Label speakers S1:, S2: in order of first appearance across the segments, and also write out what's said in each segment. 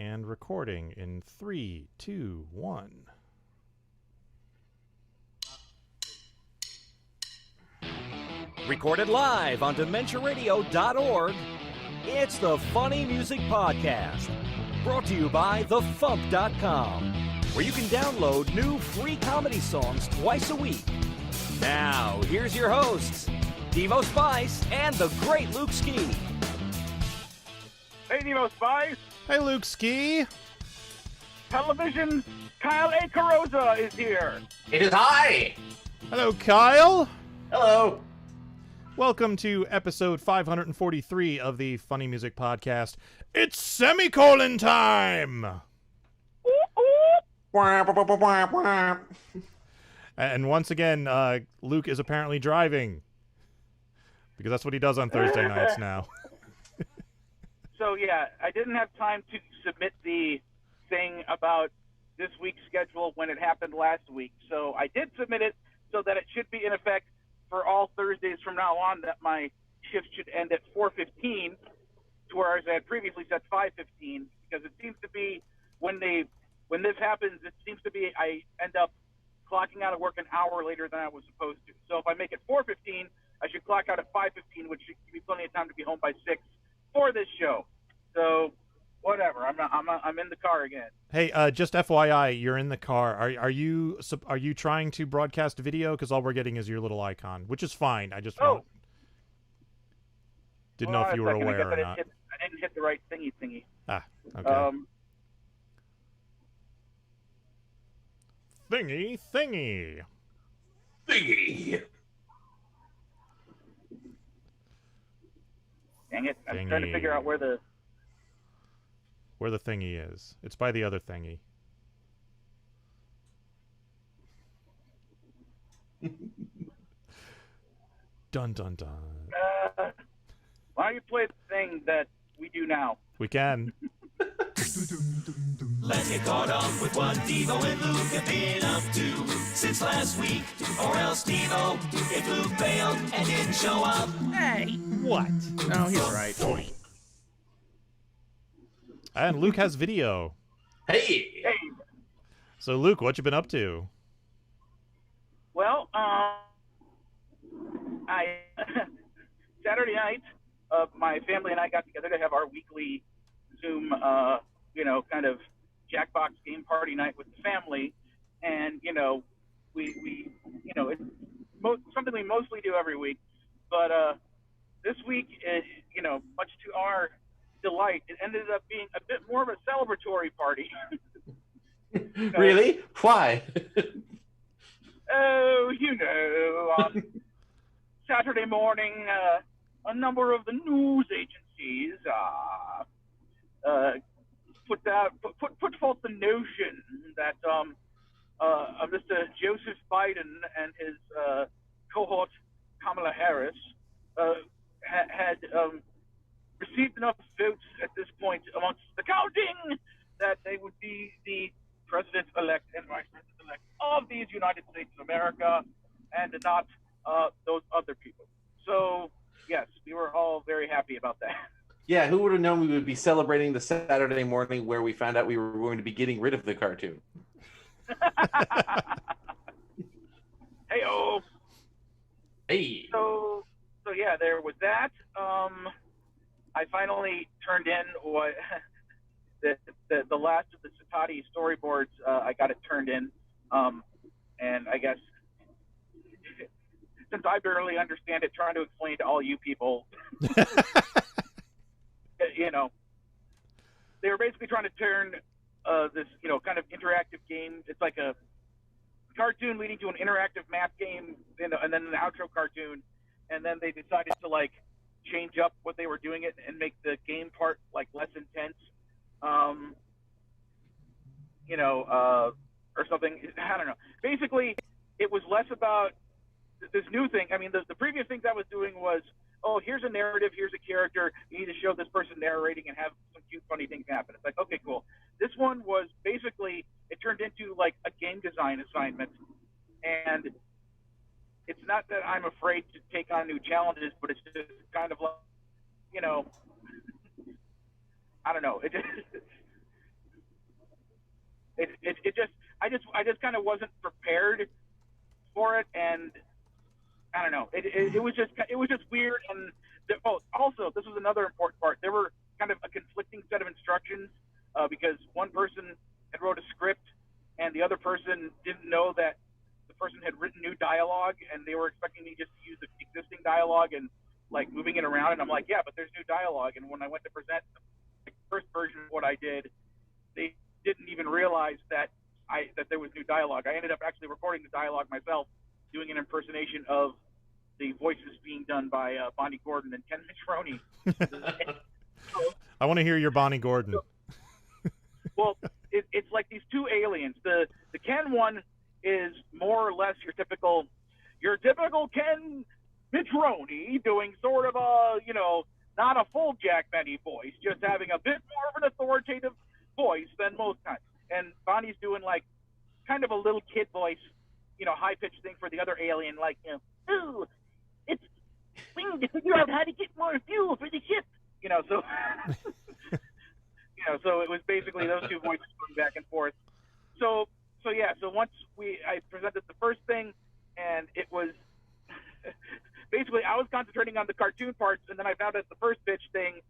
S1: And recording in 3, 2, 1.
S2: Recorded live on DementiaRadio.org, it's the Funny Music Podcast. Brought to you by FuMP.com, where you can download new free comedy songs twice a week. Now, here's your hosts, Devo Spice and the great Luke Ski.
S3: Hey, Devo Spice.
S1: Hey, Luke Ski.
S3: Television, Kyle A. Carosa is here.
S4: It is I.
S1: Hello, Kyle.
S4: Hello.
S1: Welcome to episode 543 of the Funny Music Podcast. It's Semicolon time! And once again, Luke is apparently driving. Because that's what he does on Thursday nights now.
S3: So, yeah, I didn't have time to submit the thing about this week's schedule when it happened last week. So I did submit it so that it should be in effect for all Thursdays from now on, that my shift should end at 4:15, whereas I had previously said 5:15, because it seems to be when this happens, it seems to be I end up clocking out of work an hour later than I was supposed to. So if I make it 4:15, I should clock out at 5:15, which should give me plenty of time to be home by 6 for this show. So whatever, I'm in the car again.
S1: Hey, just FYI, you're in the car. Are you trying to broadcast video? Because all we're getting is your little icon, which is fine. I just didn't know if you were aware or not.
S3: I didn't hit the right thingy.
S1: Ah, okay. Thingy.
S3: Dang it! I'm trying to figure out where the
S1: thingy is. It's by the other thingy. Dun dun dun.
S3: Why don't you play the thing that we do now?
S1: We can.
S2: Let's get caught up with what Devo and Luke have been up to since last week. Or else Devo, if Luke failed and didn't show up.
S5: Hey!
S1: What?
S5: No, he's right.
S1: And Luke has video.
S4: Hey.
S1: So, Luke, what you been up to?
S3: Well, Saturday night, my family and I got together to have our weekly Zoom, kind of Jackbox game party night with the family, and we it's something we mostly do every week, but this week, much to our delight, it ended up being a bit more of a celebratory party.
S4: Really? Why?
S3: On Saturday morning, a number of the news agencies put forth the notion that Mr. Joseph Biden and his cohort Kamala Harris had received enough votes at this point amongst the counting that they would be the president-elect and vice president-elect of these United States of America, and not those other people. So, yes, we were all very happy about that.
S4: Yeah, who would have known we would be celebrating the Saturday morning where we found out we were going to be getting rid of the cartoon?
S3: Hey-oh!
S4: Hey!
S3: So yeah, there was that. I finally turned in what the last of the Satati storyboards. I got it turned in, and I guess since I barely understand it, trying to explain to all you people, they were basically trying to turn this kind of interactive game. It's like a cartoon leading to an interactive math game, and then an outro cartoon, and then they decided to change up what they were doing it and make the game part less intense, or something. I don't know. Basically, it was less about this new thing. I mean, the previous things I was doing was, oh, here's a narrative, here's a character, you need to show this person narrating and have some cute, funny things happen. It's like, okay, cool. This one was basically, it turned into a game design assignment, and it's not that I'm afraid to take on new challenges, but it's just kind of I don't know. It just, I just kind of wasn't prepared for it, and I don't know. It was just weird. And also, this was another important part. There were kind of a conflicting set of instructions because one person had wrote a script, and the other person didn't know that the person had written new dialogue, and they were expecting me just to use the existing dialogue and like moving it around. And I'm like, yeah, but there's new dialogue. And when I went to present the first version of what I did, they didn't even realize that there was new dialogue. I ended up actually recording the dialogue myself, doing an impersonation of the voices being done by Bonnie Gordon and Ken Mitroni.
S1: I want to hear your Bonnie Gordon.
S3: Well, it's like these two aliens. The Ken one is more or less your typical Ken Mitroni doing sort of a, not a full Jack Benny voice, just having a bit more of an authoritative voice than most times. And Bonnie's doing like kind of a little kid voice, high-pitched thing for the other alien, like, ooh, we need to figure out how to get more fuel for the ship. So so it was basically those two voices going back and forth. So once I presented the first thing, and it was basically I was concentrating on the cartoon parts, and then I found out the first pitch thing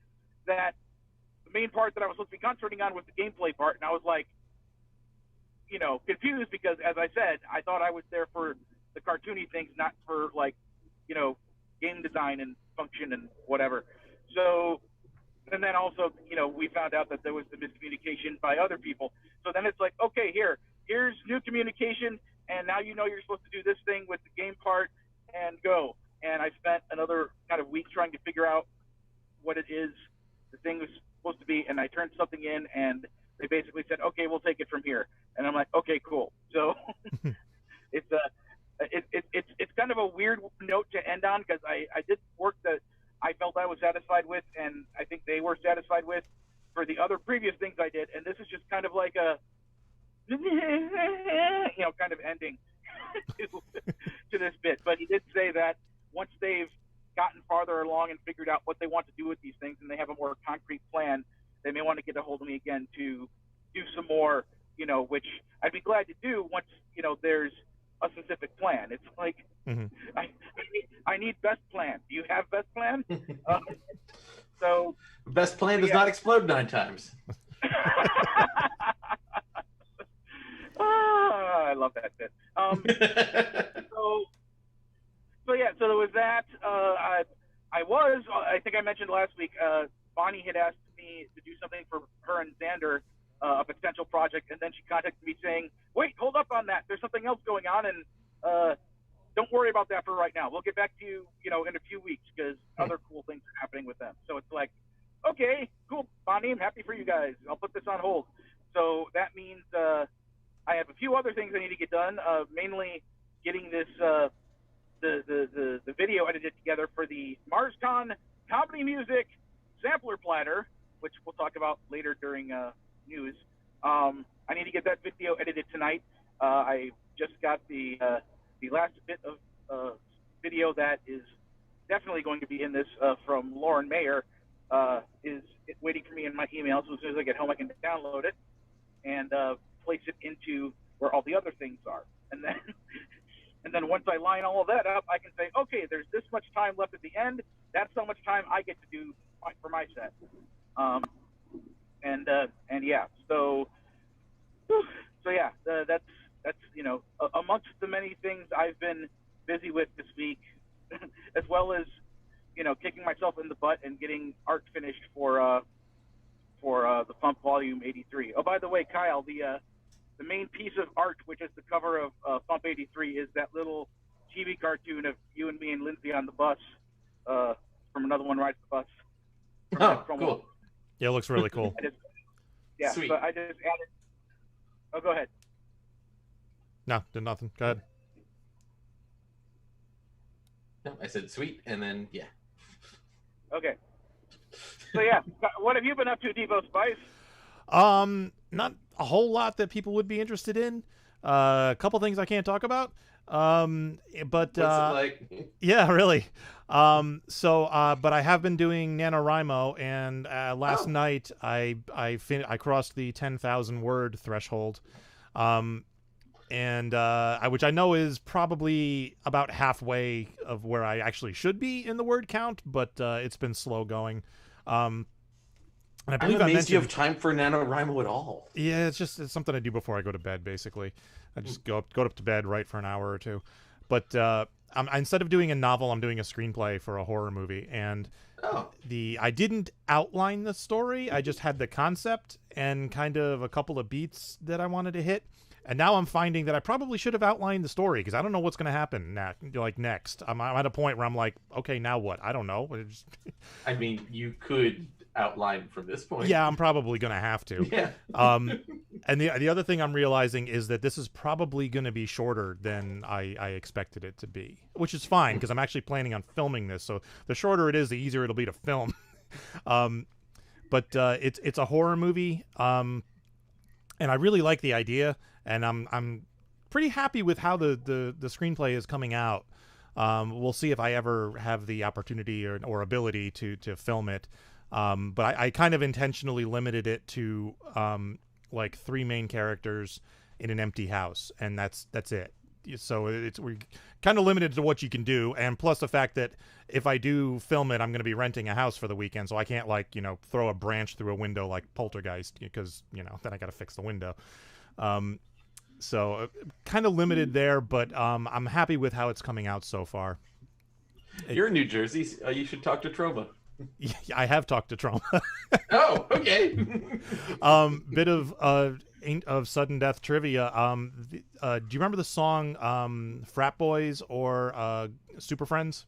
S3: that the main part that I was supposed to be concentrating on was the gameplay part, and I was like, confused because, as I said, I thought I was there for the cartoony things, not for like, game design and function and whatever. So, and then also, we found out that there was the miscommunication by other people. So then it's like, okay, here's new communication, and now you're supposed to do this thing with the game part, and go. And I spent another kind of week trying to figure out what it is the thing was supposed to be, and I turned something in, and they basically said, okay, we'll take it from here. And I'm like, okay, cool. So it's kind of a weird note to end on, because I did work that I felt I was satisfied with, and I think they were satisfied with for the other previous things I did. And this is just kind of like a, kind of ending to this bit. But he did say that once they've gotten farther along and figured out what they want to do with these things, and they have a more concrete plan, they may want to get a hold of me again to do some more, which I'd be glad to do once, there's a specific plan. It's like, I need best plan. Do you have best plan? So
S4: best plan does not explode 9 times.
S3: I love that bit. So there was that. I think I mentioned last week, Bonnie had asked me to do something for her and Xander, a potential project, and then she contacted me saying, wait, hold up on that. There's something else going on, and don't worry about that for right now. We'll get back to you, in a few weeks, because other cool things are happening with them. So it's like, okay, cool, Bonnie, I'm happy for you guys. I'll put this on hold. So that means I have a few other things I need to get done, mainly getting this the video edited together for the MarsCon comedy music sampler platter, which we'll talk about later during news. I need to get that video edited tonight. I just got the last bit of video that is definitely going to be in this from Lauren Mayer is waiting for me in my email. So as soon as I get home, I can download it and place it into where all the other things are. And then once I line all of that up, I can say, okay, there's this much time left at the end. That's how much time I get to do for my set. And yeah, so yeah, that's amongst the many things I've been busy with this week, as well as kicking myself in the butt and getting art finished for the FuMP Volume 83. Oh, by the way, Kyle, the main piece of art, which is the cover of FuMP 83, is that little TV cartoon of you and me and Lindsay on the bus from Another One Rides the Bus.
S4: Oh, cool.
S1: Yeah, it looks really cool.
S3: Yeah,
S4: Sweet.
S3: so I just added. Oh, go ahead.
S1: No, did nothing. Go ahead.
S4: No, I said sweet, and then yeah.
S3: Okay. So yeah, what have you been up to, Devo Spice?
S1: Not a whole lot that people would be interested in. A couple things I can't talk about. But
S4: What's it like?
S1: yeah, really. But I have been doing NaNoWriMo, and last night I crossed the 10,000 word threshold, which I know is probably about halfway of where I actually should be in the word count, but it's been slow going. And I
S4: I'm
S1: believe
S4: amazed you have time for NaNoWriMo at all.
S1: Yeah, it's something I do before I go to bed. Basically, I just go up to bed, write for an hour or two. But instead of doing a novel, I'm doing a screenplay for a horror movie, and I didn't outline the story. I just had the concept and kind of a couple of beats that I wanted to hit. And now I'm finding that I probably should have outlined the story because I don't know what's going to happen next. I'm at a point where I'm like, okay, now what? I don't know.
S4: I mean, you could outline from this point.
S1: Yeah, I'm probably going to have to.
S4: Yeah.
S1: And the other thing I'm realizing is that this is probably going to be shorter than I expected it to be, which is fine because I'm actually planning on filming this. So the shorter it is, the easier it'll be to film. But it's a horror movie, and I really like the idea, and I'm pretty happy with how the screenplay is coming out. We'll see if I ever have the opportunity or ability to film it. But I kind of intentionally limited it to like 3 main characters in an empty house, and that's it. So we're kind of limited to what you can do, and plus the fact that if I do film it, I'm going to be renting a house for the weekend, so I can't throw a branch through a window like Poltergeist because then I got to fix the window. So kind of limited there, but I'm happy with how it's coming out so far.
S4: You're in New Jersey. You should talk to Troma.
S1: Yeah, I have talked to Troma.
S4: Oh, okay.
S1: Bit of sudden death trivia. Do you remember the song Frat Boys or Super Friends?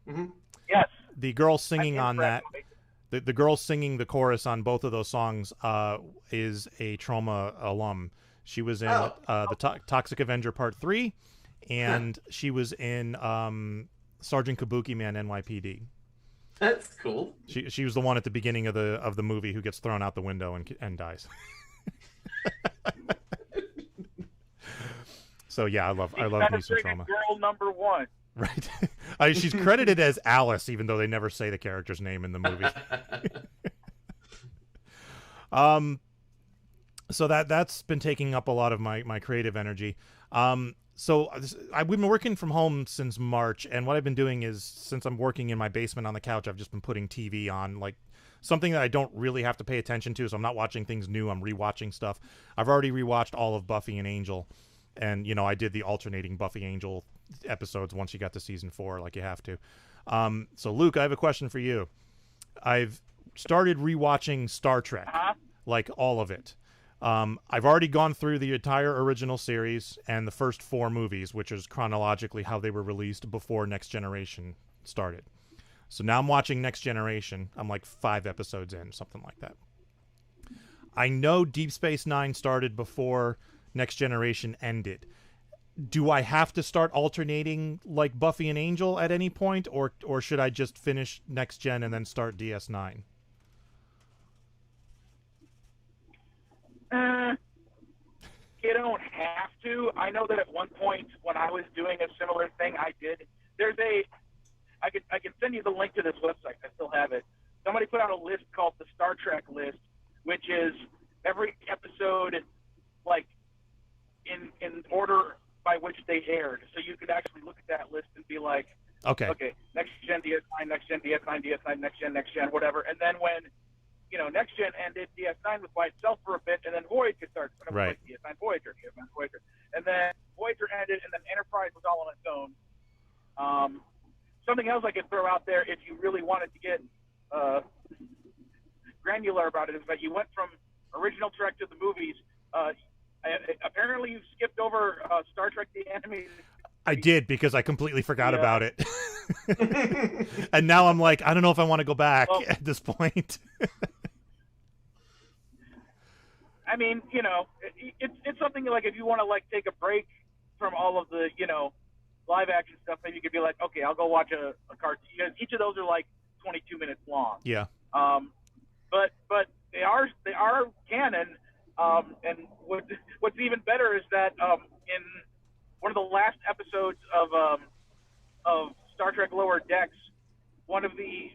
S4: Mm-hmm.
S3: Yes.
S1: The girl singing on that, the girl singing the chorus on both of those songs is a Troma alum. She was in the Toxic Avenger Part 3, and she was in Sergeant Kabuki Man NYPD.
S4: That's cool.
S1: She was the one at the beginning of the movie who gets thrown out the window and dies. So yeah, I love me some Troma.
S3: Girl number 1.
S1: Right. She's credited as Alice, even though they never say the character's name in the movie. So that's been taking up a lot of my creative energy. So we've been working from home since March, and what I've been doing is, since I'm working in my basement on the couch, I've just been putting TV on, like something that I don't really have to pay attention to, so I'm not watching things new, I'm rewatching stuff. I've already rewatched all of Buffy and Angel, and, I did the alternating Buffy Angel episodes once you got to season 4, like you have to. So, Luke, I have a question for you. I've started rewatching Star Trek, like all of it. I've already gone through the entire original series and the first 4 movies, which is chronologically how they were released before Next Generation started. So now I'm watching Next Generation. I'm like 5 episodes in, something like that. I know Deep Space Nine started before Next Generation ended. Do I have to start alternating like Buffy and Angel at any point, or should I just finish Next Gen and then start DS9?
S3: You don't have to. I know that at one point when I was doing a similar thing, I did. I can send you the link to this website. I still have it. Somebody put out a list called the Star Trek list, which is every episode, like in order by which they aired. So you could actually look at that list and be like, okay, Next Gen, DS9, Next Gen, DS9, DS9, Next Gen, whatever. And then when Next Gen ended, DS9 was by itself for a bit, and then Voyager started.
S1: Right.
S3: DS9 Voyager. And then Voyager ended, and then Enterprise was all on its own. Something else I could throw out there if you really wanted to get granular about it is that you went from original Trek to the movies. Apparently you skipped over Star Trek the Animated.
S1: I did, because I completely forgot about it. And now I'm like, I don't know if I want to go back at this point.
S3: I mean, it's something like if you want to like take a break from all of the, live action stuff, maybe you could be like, okay, I'll go watch a cartoon. Each of those are like 22 minutes long.
S1: Yeah.
S3: But they are canon. And what's even better is that in one of the last episodes of Star Trek Lower Decks, one of the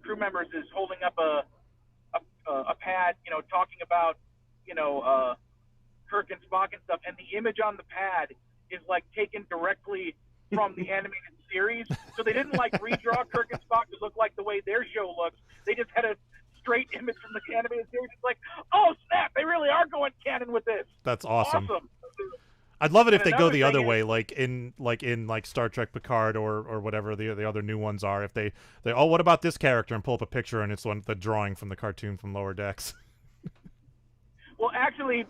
S3: crew members is holding up a pad, talking about, Kirk and Spock and stuff, and the image on the pad is like taken directly from the animated series. So they didn't like redraw Kirk and Spock to look like the way their show looks. They just had a straight image from the animated series. It's like, oh snap, they really are going canon with this.
S1: That's awesome. I'd love it if they go the other way, like in Star Trek Picard or whatever the other new ones are. If they what about this character, and pull up a picture and it's the drawing from the cartoon from Lower Decks.
S3: Well, actually,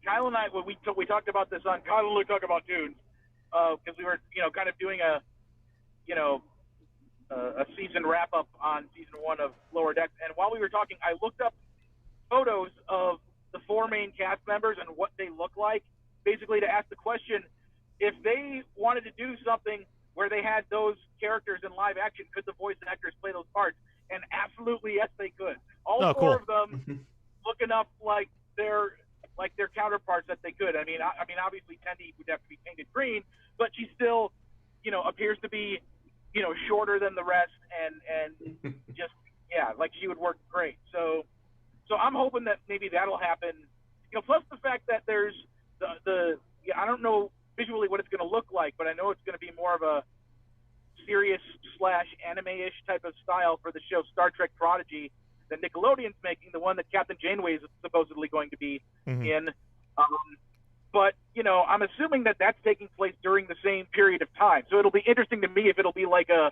S3: Kyle and I, when we talked about this on Kyle and Luke Talk About Tunes, because we were kind of doing a season wrap up on season 1 of Lower Decks, and while we were talking, I looked up photos of the 4 main cast members and what they look like, basically to ask the question, if they wanted to do something where they had those characters in live action, could the voice actors play those parts? And absolutely, yes, they could. All 4 of them look enough like their counterparts that they could. I mean, obviously, Tendi would have to be painted green, but she still, appears to be, shorter than the rest, and just like she would work great. So I'm hoping that maybe that'll happen. Plus the fact that there's I don't know visually what it's going to look like, but I know it's going to be more of a serious / anime-ish type of style for the show Star Trek Prodigy that Nickelodeon's making, the one that Captain Janeway is supposedly going to be in. But, I'm assuming that that's taking place during the same period of time. So it'll be interesting to me if it'll be like a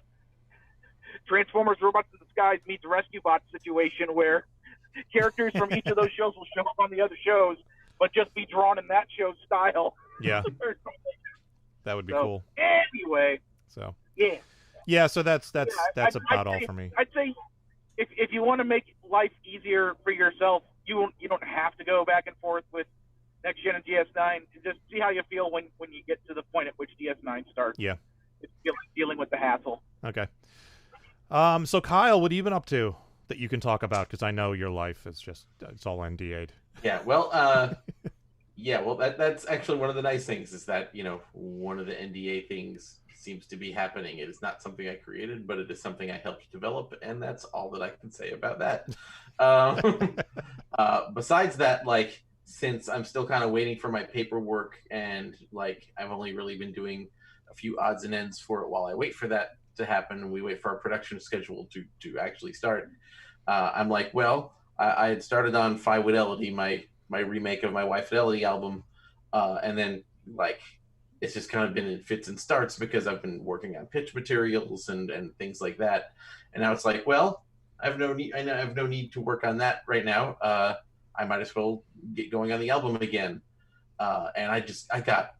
S3: Transformers Robots in Disguise meets Rescue Bot situation where characters from each of those shows will show up on the other shows, but just be drawn in that show's style.
S1: Yeah. That would be cool.
S3: Anyway.
S1: So.
S3: Yeah.
S1: Yeah, so that's about all for me.
S3: I'd say if you want to make life easier for yourself, you don't have to go back and forth with Next Gen and DS9. Just see how you feel when you get to the point at which DS9 starts.
S1: Yeah.
S3: It's dealing with the hassle.
S1: Okay. So Kyle, what have you been up to that you can talk about? Because I know your life is it's all NDA'd.
S4: Yeah, well, that's actually one of the nice things is that, one of the NDA things seems to be happening. It is not something I created, but it is something I helped develop, and that's all that I can say about that. Besides that, since I'm still kind of waiting for my paperwork and I've only really been doing a few odds and ends for it while I wait for that to happen, we wait for our production schedule to actually start. I'm I had started on Phi Fidelity, my remake of my Y Fidelity album, and then it's just kind of been in fits and starts because I've been working on pitch materials and things like that, and now it's I have no need to work on that right now. I might as well get going on the album again, and I got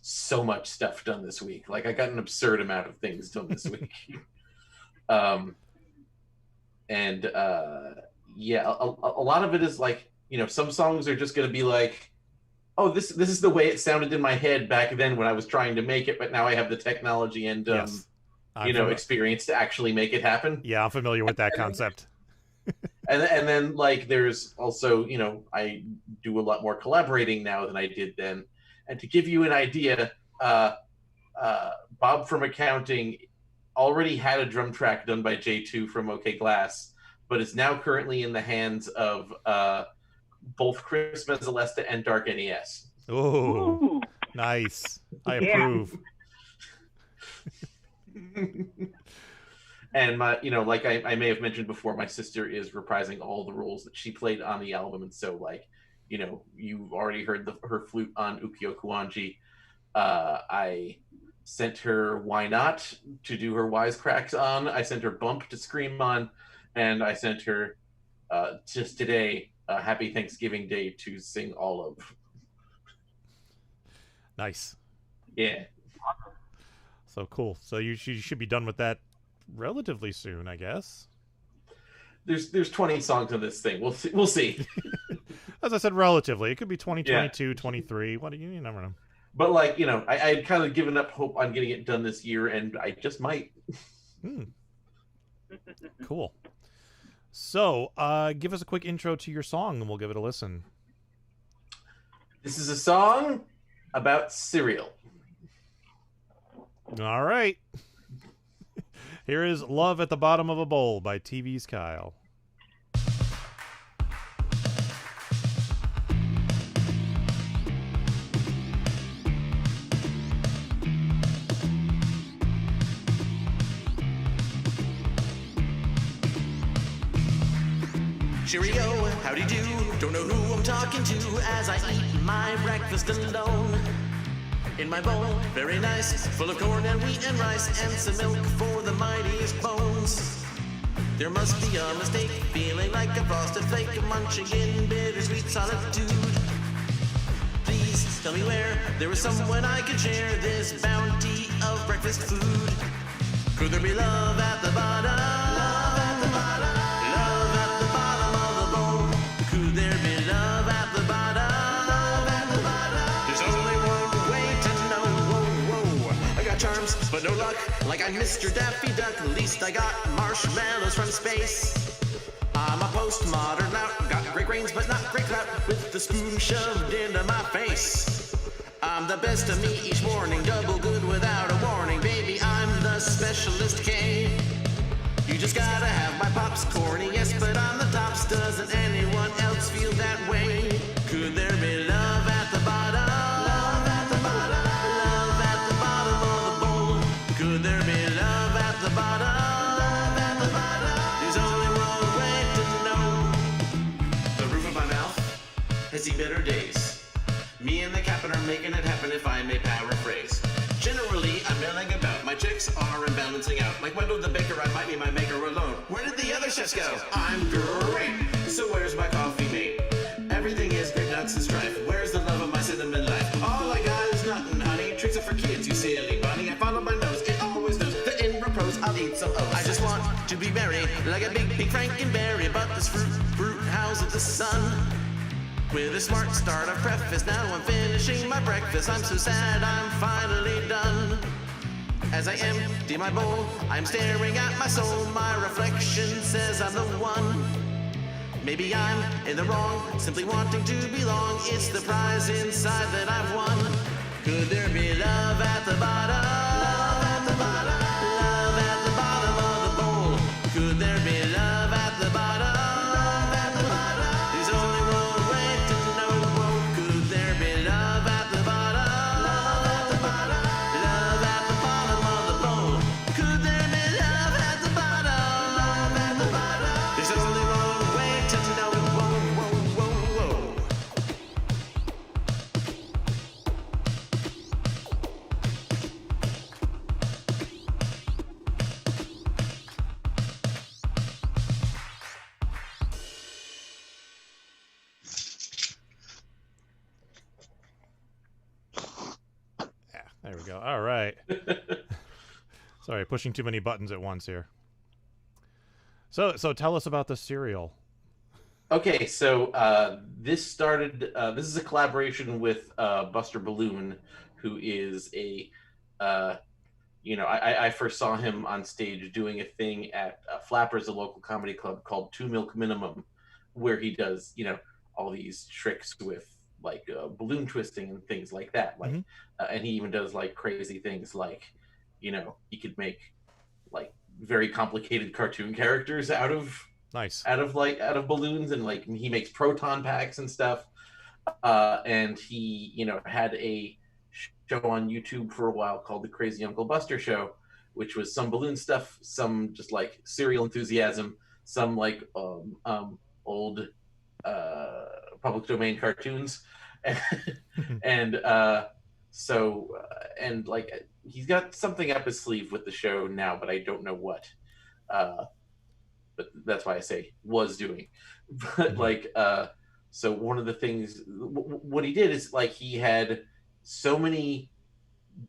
S4: so much stuff done this week. I got an absurd amount of things done this week. A lot of it is some songs are just going to be oh, this is the way it sounded in my head back then when I was trying to make it, but now I have the technology and
S1: yes.
S4: Experience to actually make it happen.
S1: Yeah, I'm familiar with that concept.
S4: And then there's also I do a lot more collaborating now than I did then. And to give you an idea, Bob from accounting already had a drum track done by J2 from OK Glass, but is now currently in the hands of both Chris Mezzalesta and Dark NES.
S1: Oh, nice. I approve.
S4: And my, I may have mentioned before, my sister is reprising all the roles that she played on the album, and so you've already heard her flute on Ukiyo Kuanji. I sent her Why Not to do her wisecracks on. I sent her Bump to scream on, and I sent her just today Happy Thanksgiving Day to sing all of.
S1: Nice.
S4: Yeah.
S1: So cool. So you should be done with that relatively soon, I guess.
S4: There's 20 songs on this thing. We'll see.
S1: As I said, relatively. It could be 2022, 23. What do you never know.
S4: But I had kind of given up hope on getting it done this year, and I just might.
S1: Cool. So, give us a quick intro to your song, and we'll give it a listen.
S4: This is a song about cereal.
S1: All right. Here is Love at the Bottom of a Bowl by TV's Kyle.
S5: Cheerio, howdy do, don't know who I'm talking to as I eat my breakfast alone. In my bowl, very nice, full of corn and wheat and rice and some milk for the mightiest bones. There must be a mistake, feeling like a frosted flake, munching in bittersweet solitude. Please tell me where there is someone I could share this bounty of breakfast food. Could there be love at the bottom? Love at the bottom. Love at the bottom of the bowl. Could there be love at the bottom? Love at the bottom. There's only one way to know. Whoa, whoa. I got charms, but no luck. Like I'm Mr. Daffy Duck. At least I got marshmallows from space. I'm a postmodern lout. Got great brains, but not great clout. With the spoon shoved into my face. I'm the best of me each morning. Double good without a warning. Baby, I'm the specialist K. You just gotta have my pops corny, yes, but on the tops. Doesn't anyone else feel that way? Could there be love at the bottom? Love at the bottom. Love at the bottom of the bowl. Could there be love at the bottom? Love at the bottom. There's only one way to know. The roof of my mouth has seen better days. Me and the captain are making it happen, if I may paraphrase. Generally, I'm milling about. My chicks are imbalancing out. Like Wendell the baker, I might be my maker alone. Where did the other chefs go? I'm great. So where's my coffee mate? Everything is great, nuts and strife. Where's the love of my cinnamon life? All I got is nothing, honey. Tricks are for kids, you silly bunny. I follow my nose, it always knows. The in repose, I'll eat some O's. I just want to be merry, like a big pink Frankenberry. But this fruit house of the sun. With a smart startup preface, now I'm finishing my breakfast. I'm so sad I'm finally done. As I empty my bowl, I'm staring at my soul. My reflection says I'm the one. Maybe I'm in the wrong, simply wanting to belong. It's the prize inside that I've won. Could there be love at the bottom? Love at the bottom. Love at the bottom of the bowl. Could there be love at the bottom? Love at the bottom. There's only one way to know. Could there be love at the bottom? Love at the bottom. Love at the bottom of the bowl. Could there be love at the bottom? Love at the bottom. There's only one way to know.
S1: There we go. All right. Sorry, pushing too many buttons at once here. So tell us about the cereal.
S4: Okay, so this started. This is a collaboration with Buster Balloon, who is a, I first saw him on stage doing a thing at Flappers, a local comedy club called 2 Milk Minimum, where he does, all these tricks with like balloon twisting and things like that. Like, and he even does like crazy things like, he could make like very complicated cartoon characters out of balloons, and like he makes proton packs and stuff. And he, had a show on YouTube for a while called The Crazy Uncle Buster Show, which was some balloon stuff, some just like serial enthusiasm, some like old public domain cartoons. And like he's got something up his sleeve with the show now, but I don't know what. But that's why I say was doing. But like, so one of the things, what he did is like he had so many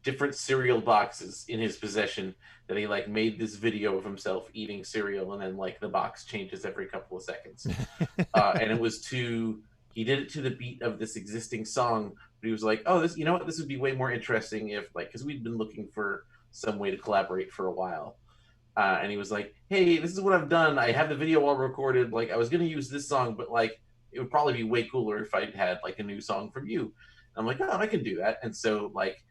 S4: different cereal boxes in his possession that he like made this video of himself eating cereal, and then like the box changes every couple of seconds. And it was he did it to the beat of this existing song, but he was like, oh, this, this would be way more interesting if like, because we'd been looking for some way to collaborate for a while. And he was like, hey, this is what I've done. I have the video all recorded. Like I was going to use this song, but like, it would probably be way cooler if I had like a new song from you. I'm like, oh, I can do that. And so like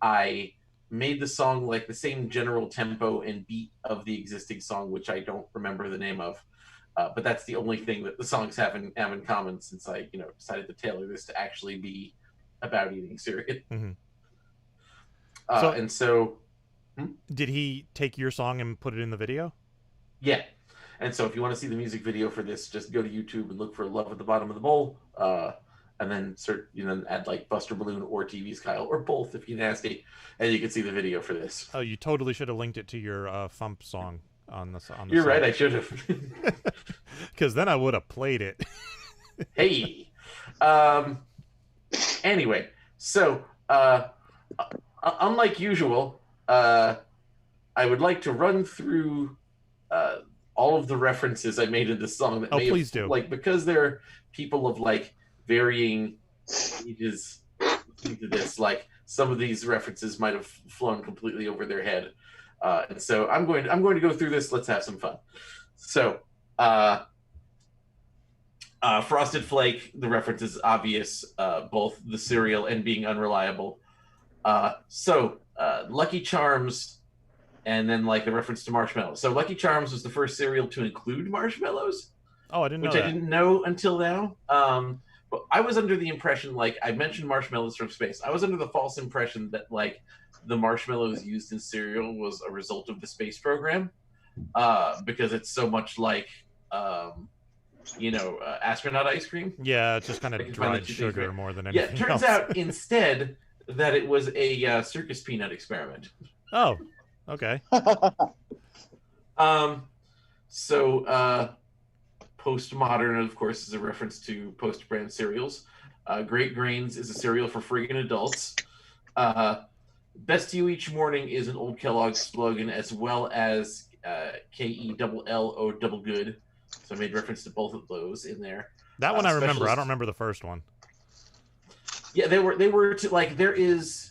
S4: I made the song like the same general tempo and beat of the existing song, which I don't remember the name of. But that's the only thing that the songs have in common, since I, decided to tailor this to actually be about eating cereal.
S1: Mm-hmm.
S4: And so,
S1: did he take your song and put it in the video?
S4: Yeah. And so if you want to see the music video for this, just go to YouTube and look for Love at the Bottom of the Bowl. And then add like Buster Balloon or TV's Kyle or both if you're nasty, and you can see the video for this.
S1: Oh, you totally should have linked it to your FuMP song on the
S4: You're
S1: site.
S4: right, I should have.
S1: Because then I would have played it.
S4: Hey. Anyway, so unlike usual, I would like to run through all of the references I made in this song. That
S1: please do.
S4: Like, because they're people of like varying ages into this, like some of these references might have flown completely over their head. And so I'm going to go through this. Let's have some fun. So, Frosted Flake, the reference is obvious, both the cereal and being unreliable. Lucky Charms, and then like the reference to marshmallows. So Lucky Charms was the first cereal to include marshmallows.
S1: Oh, I didn't know
S4: which
S1: that.
S4: I didn't know until now. But I was under the impression, like I mentioned marshmallows from space. I was under the false impression that like the marshmallows used in cereal was a result of the space program, because it's so much like astronaut ice cream.
S1: Yeah, it's just kind of dried sugar more than anything.
S4: Yeah, it turns out instead that it was a circus peanut experiment.
S1: Oh, okay.
S4: Postmodern, of course, is a reference to post-brand cereals. Great Grains is a cereal for friggin' adults. Best to You Each Morning is an old Kellogg's slogan, as well as KELLO double good. So I made reference to both of those in there.
S1: That one I remember. I don't remember the first one.
S4: Yeah, they were to, like, there is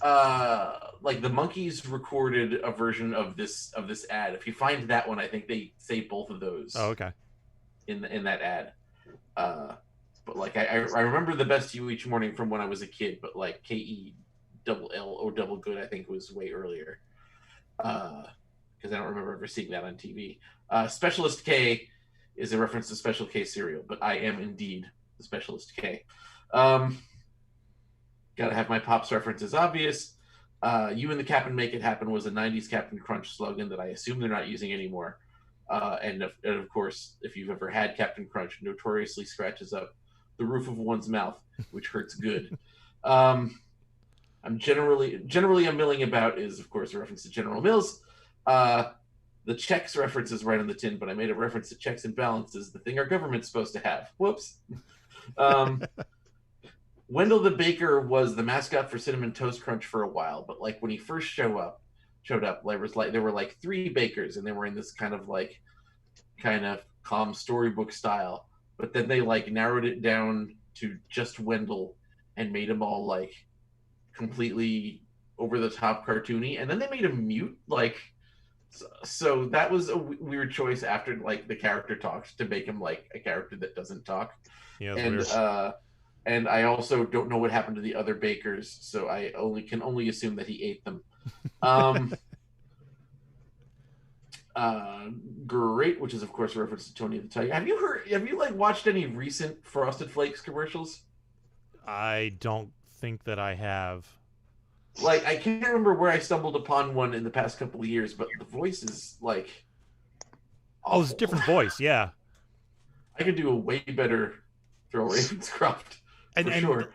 S4: like the Monkees recorded a version of this ad. If you find that one, I think they say both of those.
S1: Oh, okay.
S4: In that ad. But like I remember the Best to You Each Morning from when I was a kid, but like KELLO double good I think was way earlier. Because I don't remember ever seeing that on TV. Specialist K is a reference to Special K cereal, but I am indeed the Specialist K. Gotta have my Pops references obvious. You and the Captain Make It Happen was a 90s Captain Crunch slogan that I assume they're not using anymore. And of course, if you've ever had Captain Crunch, notoriously scratches up the roof of one's mouth, which hurts good. I'm generally I'm milling about is, of course, a reference to General Mills. The checks reference is right on the tin, but I made a reference to checks and balances, the thing our government's supposed to have. Whoops. Wendell the Baker was the mascot for Cinnamon Toast Crunch for a while, but like when he first showed up, there were like 3 bakers, and they were in this kind of calm storybook style. But then they like narrowed it down to just Wendell and made him all like completely over the top cartoony, and then they made him mute. Like, so that was a weird choice after like the character talks to make him like a character that doesn't talk.
S1: Yeah,
S4: and
S1: weird.
S4: And I also don't know what happened to the other bakers, so I can only assume that he ate them. Great, which is of course a reference to Tony the Tiger. Have you like watched any recent Frosted Flakes commercials?
S1: I don't think that I have.
S4: Like, I can't remember where I stumbled upon one in the past couple of years, but the voice is like awful.
S1: Oh, it's a different voice, yeah.
S4: I could do a way better Throw Ravenscroft.
S1: And
S4: sure.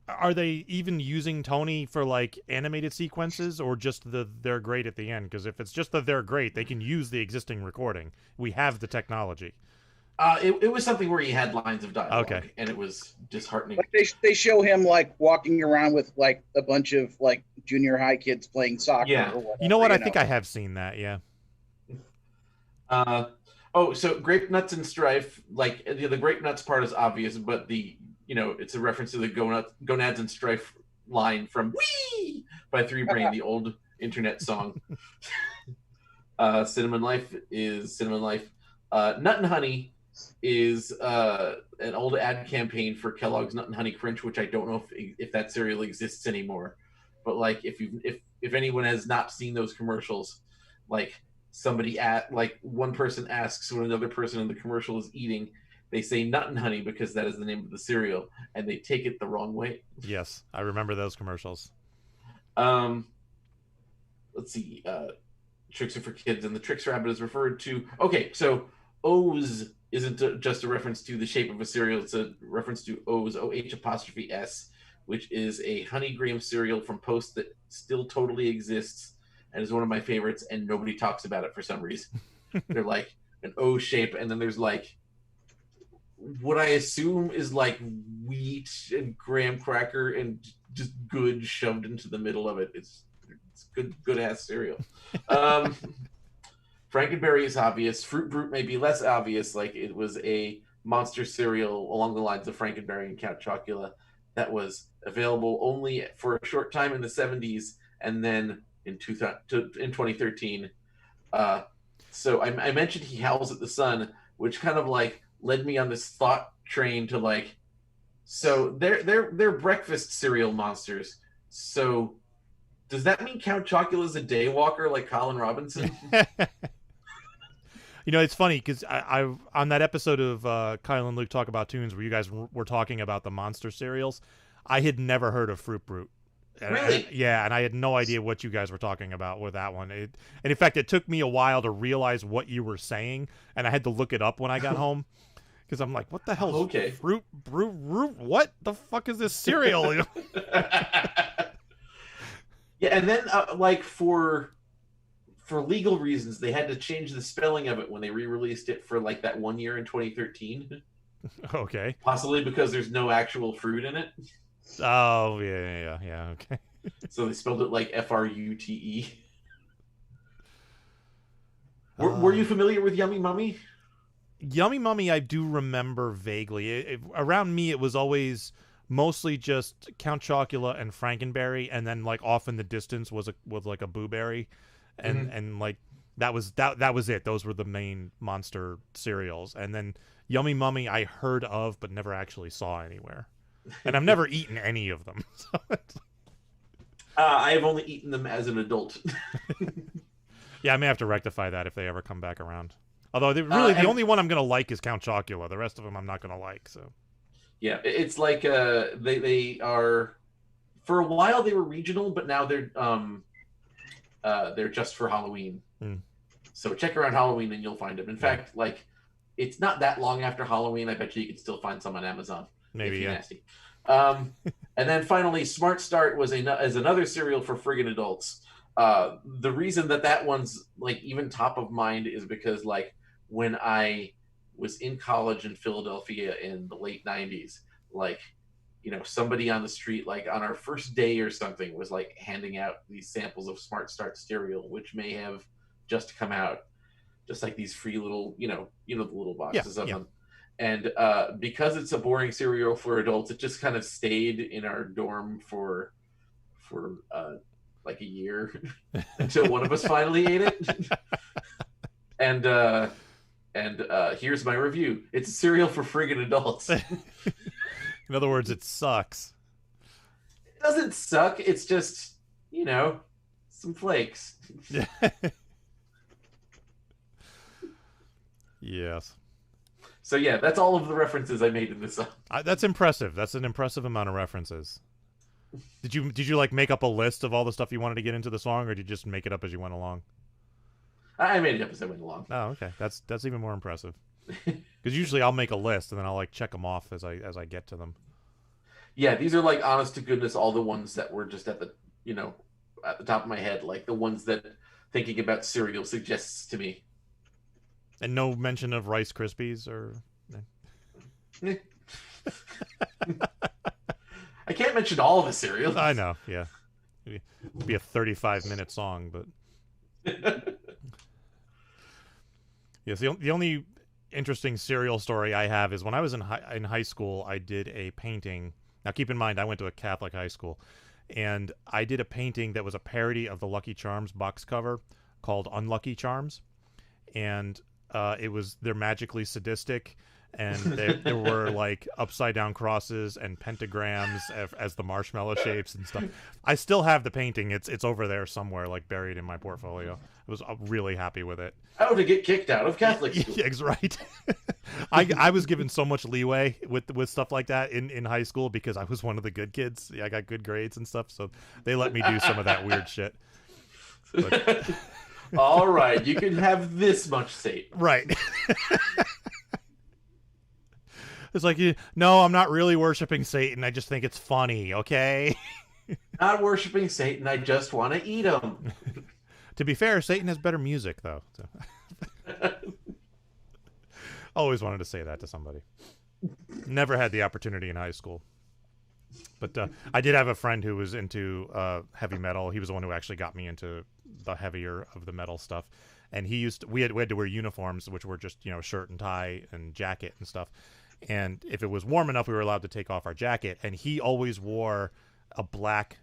S1: Are they even using Tony for like animated sequences, or just the "they're great" at the end? Because if it's just the "they're great," they can use the existing recording. We have the technology.
S4: It was something where he had lines of dialogue,
S1: okay,
S4: and it was disheartening.
S6: Like they show him like walking around with like a bunch of like junior high kids playing soccer.
S4: Yeah,
S6: or whatever,
S1: you know what? I think I have seen that. Yeah.
S4: So Grape Nuts and Strife, like the Grape Nuts part is obvious, but it's a reference to the Gonads and Strife line from Wee by Three Brain, the old internet song. Cinnamon Life is Cinnamon Life. Nut and Honey is an old ad campaign for Kellogg's Nut and Honey Crunch, which I don't know if that cereal exists anymore. But like, if anyone has not seen those commercials, like one person asks what another person in the commercial is eating, they say nut and honey because that is the name of the cereal, and they take it the wrong way.
S1: Yes, I remember those commercials.
S4: Let's see. Tricks are for kids, and the Tricks Rabbit is referred to. Okay, so O's isn't just a reference to the shape of a cereal. It's a reference to O's, OH''S, which is a honey graham cereal from Post that still totally exists and is one of my favorites, and nobody talks about it for some reason. They're like an O shape, and then there's like what I assume is like wheat and graham cracker and just good shoved into the middle of it. It's good ass cereal. Frankenberry is obvious. Fruit Brute may be less obvious. Like, it was a monster cereal along the lines of Frankenberry and Count Chocula that was available only for a short time in the 70s, and then in 2013. So I mentioned He Howls at the Sun, which kind of like led me on this thought train to like, so they're breakfast cereal monsters. So does that mean Count Chocula is a day walker like Colin Robinson?
S1: You know, it's funny because I on that episode of Kyle and Luke Talk About Tunes where you guys were talking about the monster cereals, I had never heard of Fruit Brute.
S4: Really?
S1: Yeah, and I had no idea what you guys were talking about with that one. And in fact, it took me a while to realize what you were saying, and I had to look it up when I got home because I'm like, what the hell?
S4: Okay.
S1: Fruit Brute? What the fuck is this cereal?
S4: Yeah, and then like for legal reasons, they had to change the spelling of it when they re-released it for like that 1 year in 2013.
S1: Okay.
S4: Possibly because there's no actual fruit in it.
S1: Oh, yeah. Okay.
S4: So they spelled it like Frute. Were you familiar with Yummy Mummy?
S1: Yummy Mummy, I do remember vaguely. Around me, it was always mostly just Count Chocula and Frankenberry, and then like off in the distance was like a Boo Berry, and like that was it. Those were the main monster cereals, and then Yummy Mummy I heard of but never actually saw anywhere, and I've never eaten any of them. So
S4: I have only eaten them as an adult.
S1: Yeah, I may have to rectify that if they ever come back around. Although the only one I'm gonna like is Count Chocula. The rest of them I'm not gonna like. So.
S4: Yeah, it's like they are, for a while they were regional, but now they're just for Halloween. So check around Halloween and you'll find them. In fact, like, it's not that long after Halloween. I bet you can still find some on Amazon.
S1: Maybe, yeah.
S4: Nasty. And then finally, Smart Start is another cereal for friggin' adults. The reason that one's like even top of mind is because like when I was in college in Philadelphia in the late 90s, like, you know, somebody on the street, like on our first day or something, was like handing out these samples of Smart Start cereal, which may have just come out, just like these free little, you know the little boxes of them. And because it's a boring cereal for adults, it just kind of stayed in our dorm for like a year until one of us finally ate it. And here's my review. It's a cereal for friggin' adults.
S1: In other words, it sucks.
S4: It doesn't suck. It's just, some flakes.
S1: Yes.
S4: So yeah, that's all of the references I made in this song.
S1: That's impressive. That's an impressive amount of references. Did you like make up a list of all the stuff you wanted to get into the song, or did you just make it up as you went along?
S4: I made it up as I went along.
S1: Oh, okay. That's even more impressive. Because usually I'll make a list and then I'll like check them off as I get to them.
S4: Yeah, these are like honest to goodness all the ones that were just at the top of my head, like the ones that thinking about cereal suggests to me.
S1: And no mention of Rice Krispies or.
S4: I can't mention all of the cereals.
S1: I know, yeah. It'd be a 35-minute song, but. Yes, the only interesting cereal story I have is when I was in high school, I did a painting. Now, keep in mind, I went to a Catholic high school, and I did a painting that was a parody of the Lucky Charms box cover called Unlucky Charms, and they're magically sadistic. and there were like upside down crosses and pentagrams as the marshmallow shapes and stuff. I still have the painting. It's over there somewhere, like buried in my portfolio. I was really happy with it.
S4: How to get kicked out of Catholic school.
S1: Yeah, right. I was given so much leeway with stuff like that in high school because I was one of the good kids. I got good grades and stuff, so they let me do some of that weird shit. But...
S4: All right, you can have this much Satan.
S1: Right. It's like, no, I'm not really worshiping Satan. I just think it's funny, okay?
S4: Not worshiping Satan. I just want to eat him.
S1: To be fair, Satan has better music, though. So. Always wanted to say that to somebody. Never had the opportunity in high school. But I did have a friend who was into heavy metal. He was the one who actually got me into the heavier of the metal stuff. And we had to wear uniforms, which were just, shirt and tie and jacket and stuff. And if it was warm enough, we were allowed to take off our jacket. And he always wore a black,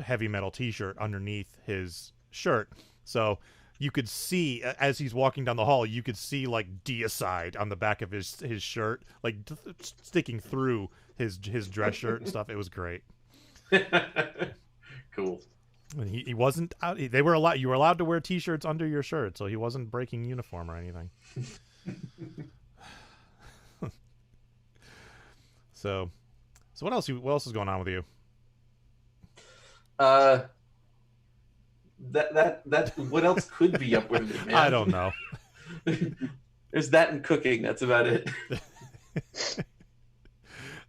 S1: heavy metal T-shirt underneath his shirt. So you could see, as he's walking down the hall, you could see like deicide on the back of his shirt, like sticking through his dress shirt and stuff. It was great.
S4: Cool.
S1: And he wasn't out. You were allowed to wear T-shirts under your shirt, so he wasn't breaking uniform or anything. So what else is going on with you?
S4: That what else could be up with me, man?
S1: I don't know.
S4: There's that and cooking. That's about it.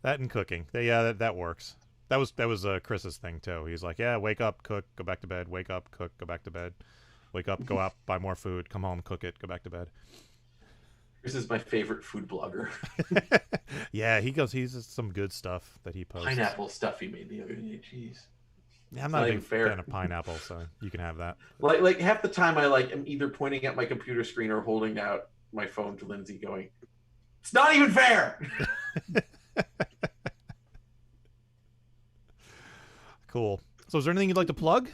S1: That and cooking. Yeah, that works. That was Chris's thing too. He's like, yeah, wake up, cook, go back to bed. Wake up, cook, go back to bed. Wake up, go out, buy more food, come home, cook it, go back to bed.
S4: Chris is my favorite food blogger.
S1: Yeah, he's some good stuff that he posts.
S4: Pineapple stuff he made the other day. Jeez.
S1: Yeah, I'm not a big fan of pineapple, so you can have that.
S4: Like half the time I am either pointing at my computer screen or holding out my phone to Lindsay going, it's not even fair.
S1: Cool. So is there anything you'd like to plug?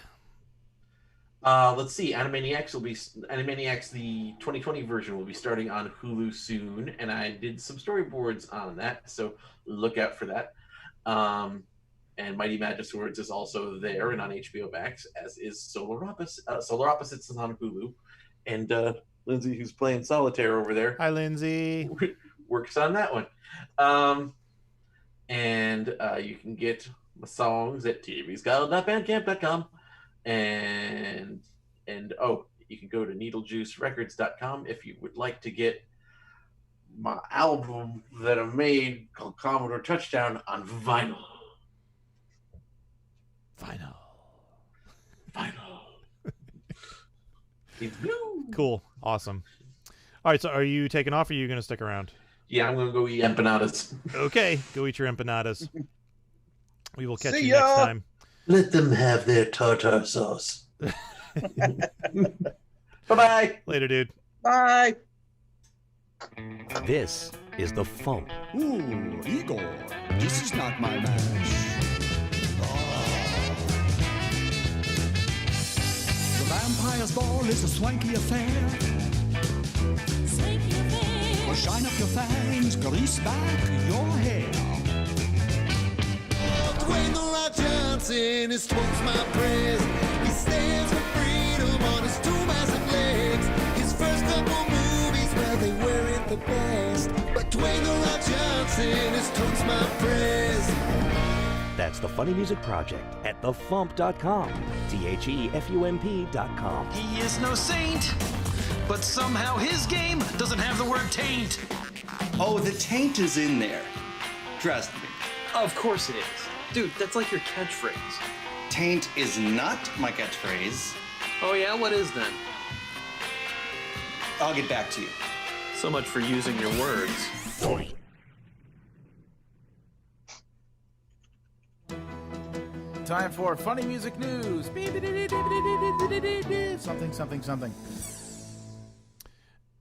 S4: Let's see. Animaniacs the 2020 version will be starting on Hulu soon, and I did some storyboards on that, so look out for that. And Mighty Magiswords is also there and on HBO Max, as is Solar Opposites. Solar Opposites is on Hulu, and Lindsay, who's playing solitaire over there,
S1: hi Lindsay,
S4: works on that one. And you can get my songs at tvskull.bandcamp.com. And you can go to needlejuicerecords.com if you would like to get my album that I made called Commodore Touchdown on vinyl. It's blue.
S1: Cool. Awesome. All right, so are you taking off or are you going to stick around?
S4: Yeah, I'm going to go eat empanadas.
S1: Okay, go eat your empanadas. We will catch
S6: See
S1: you
S6: ya.
S1: next time.
S4: Let them have their tartar sauce. Bye-bye.
S1: Later, dude.
S6: Bye.
S2: This is the FuMP.
S7: Ooh, Igor, this is not my match. The Vampire's Ball is a swanky affair. Well, shine up your fangs, grease back your hair.
S5: Dwayne The Rock Johnson is twice my praise. He stands for freedom on his two massive legs. His first couple movies, well, they weren't the best. But Dwayne The Rock Johnson is twice my praise.
S2: That's the Funny Music Project at thefump.com. THEFUMP.com.
S8: He is no saint, but somehow his game doesn't have the word taint.
S9: Oh, the taint is in there. Trust me.
S8: Of course it is. Dude, that's like your catchphrase.
S9: Taint is not my catchphrase.
S8: Oh yeah, what is then?
S9: I'll get back to you.
S8: So much for using your words.
S10: Time for funny music news. Something.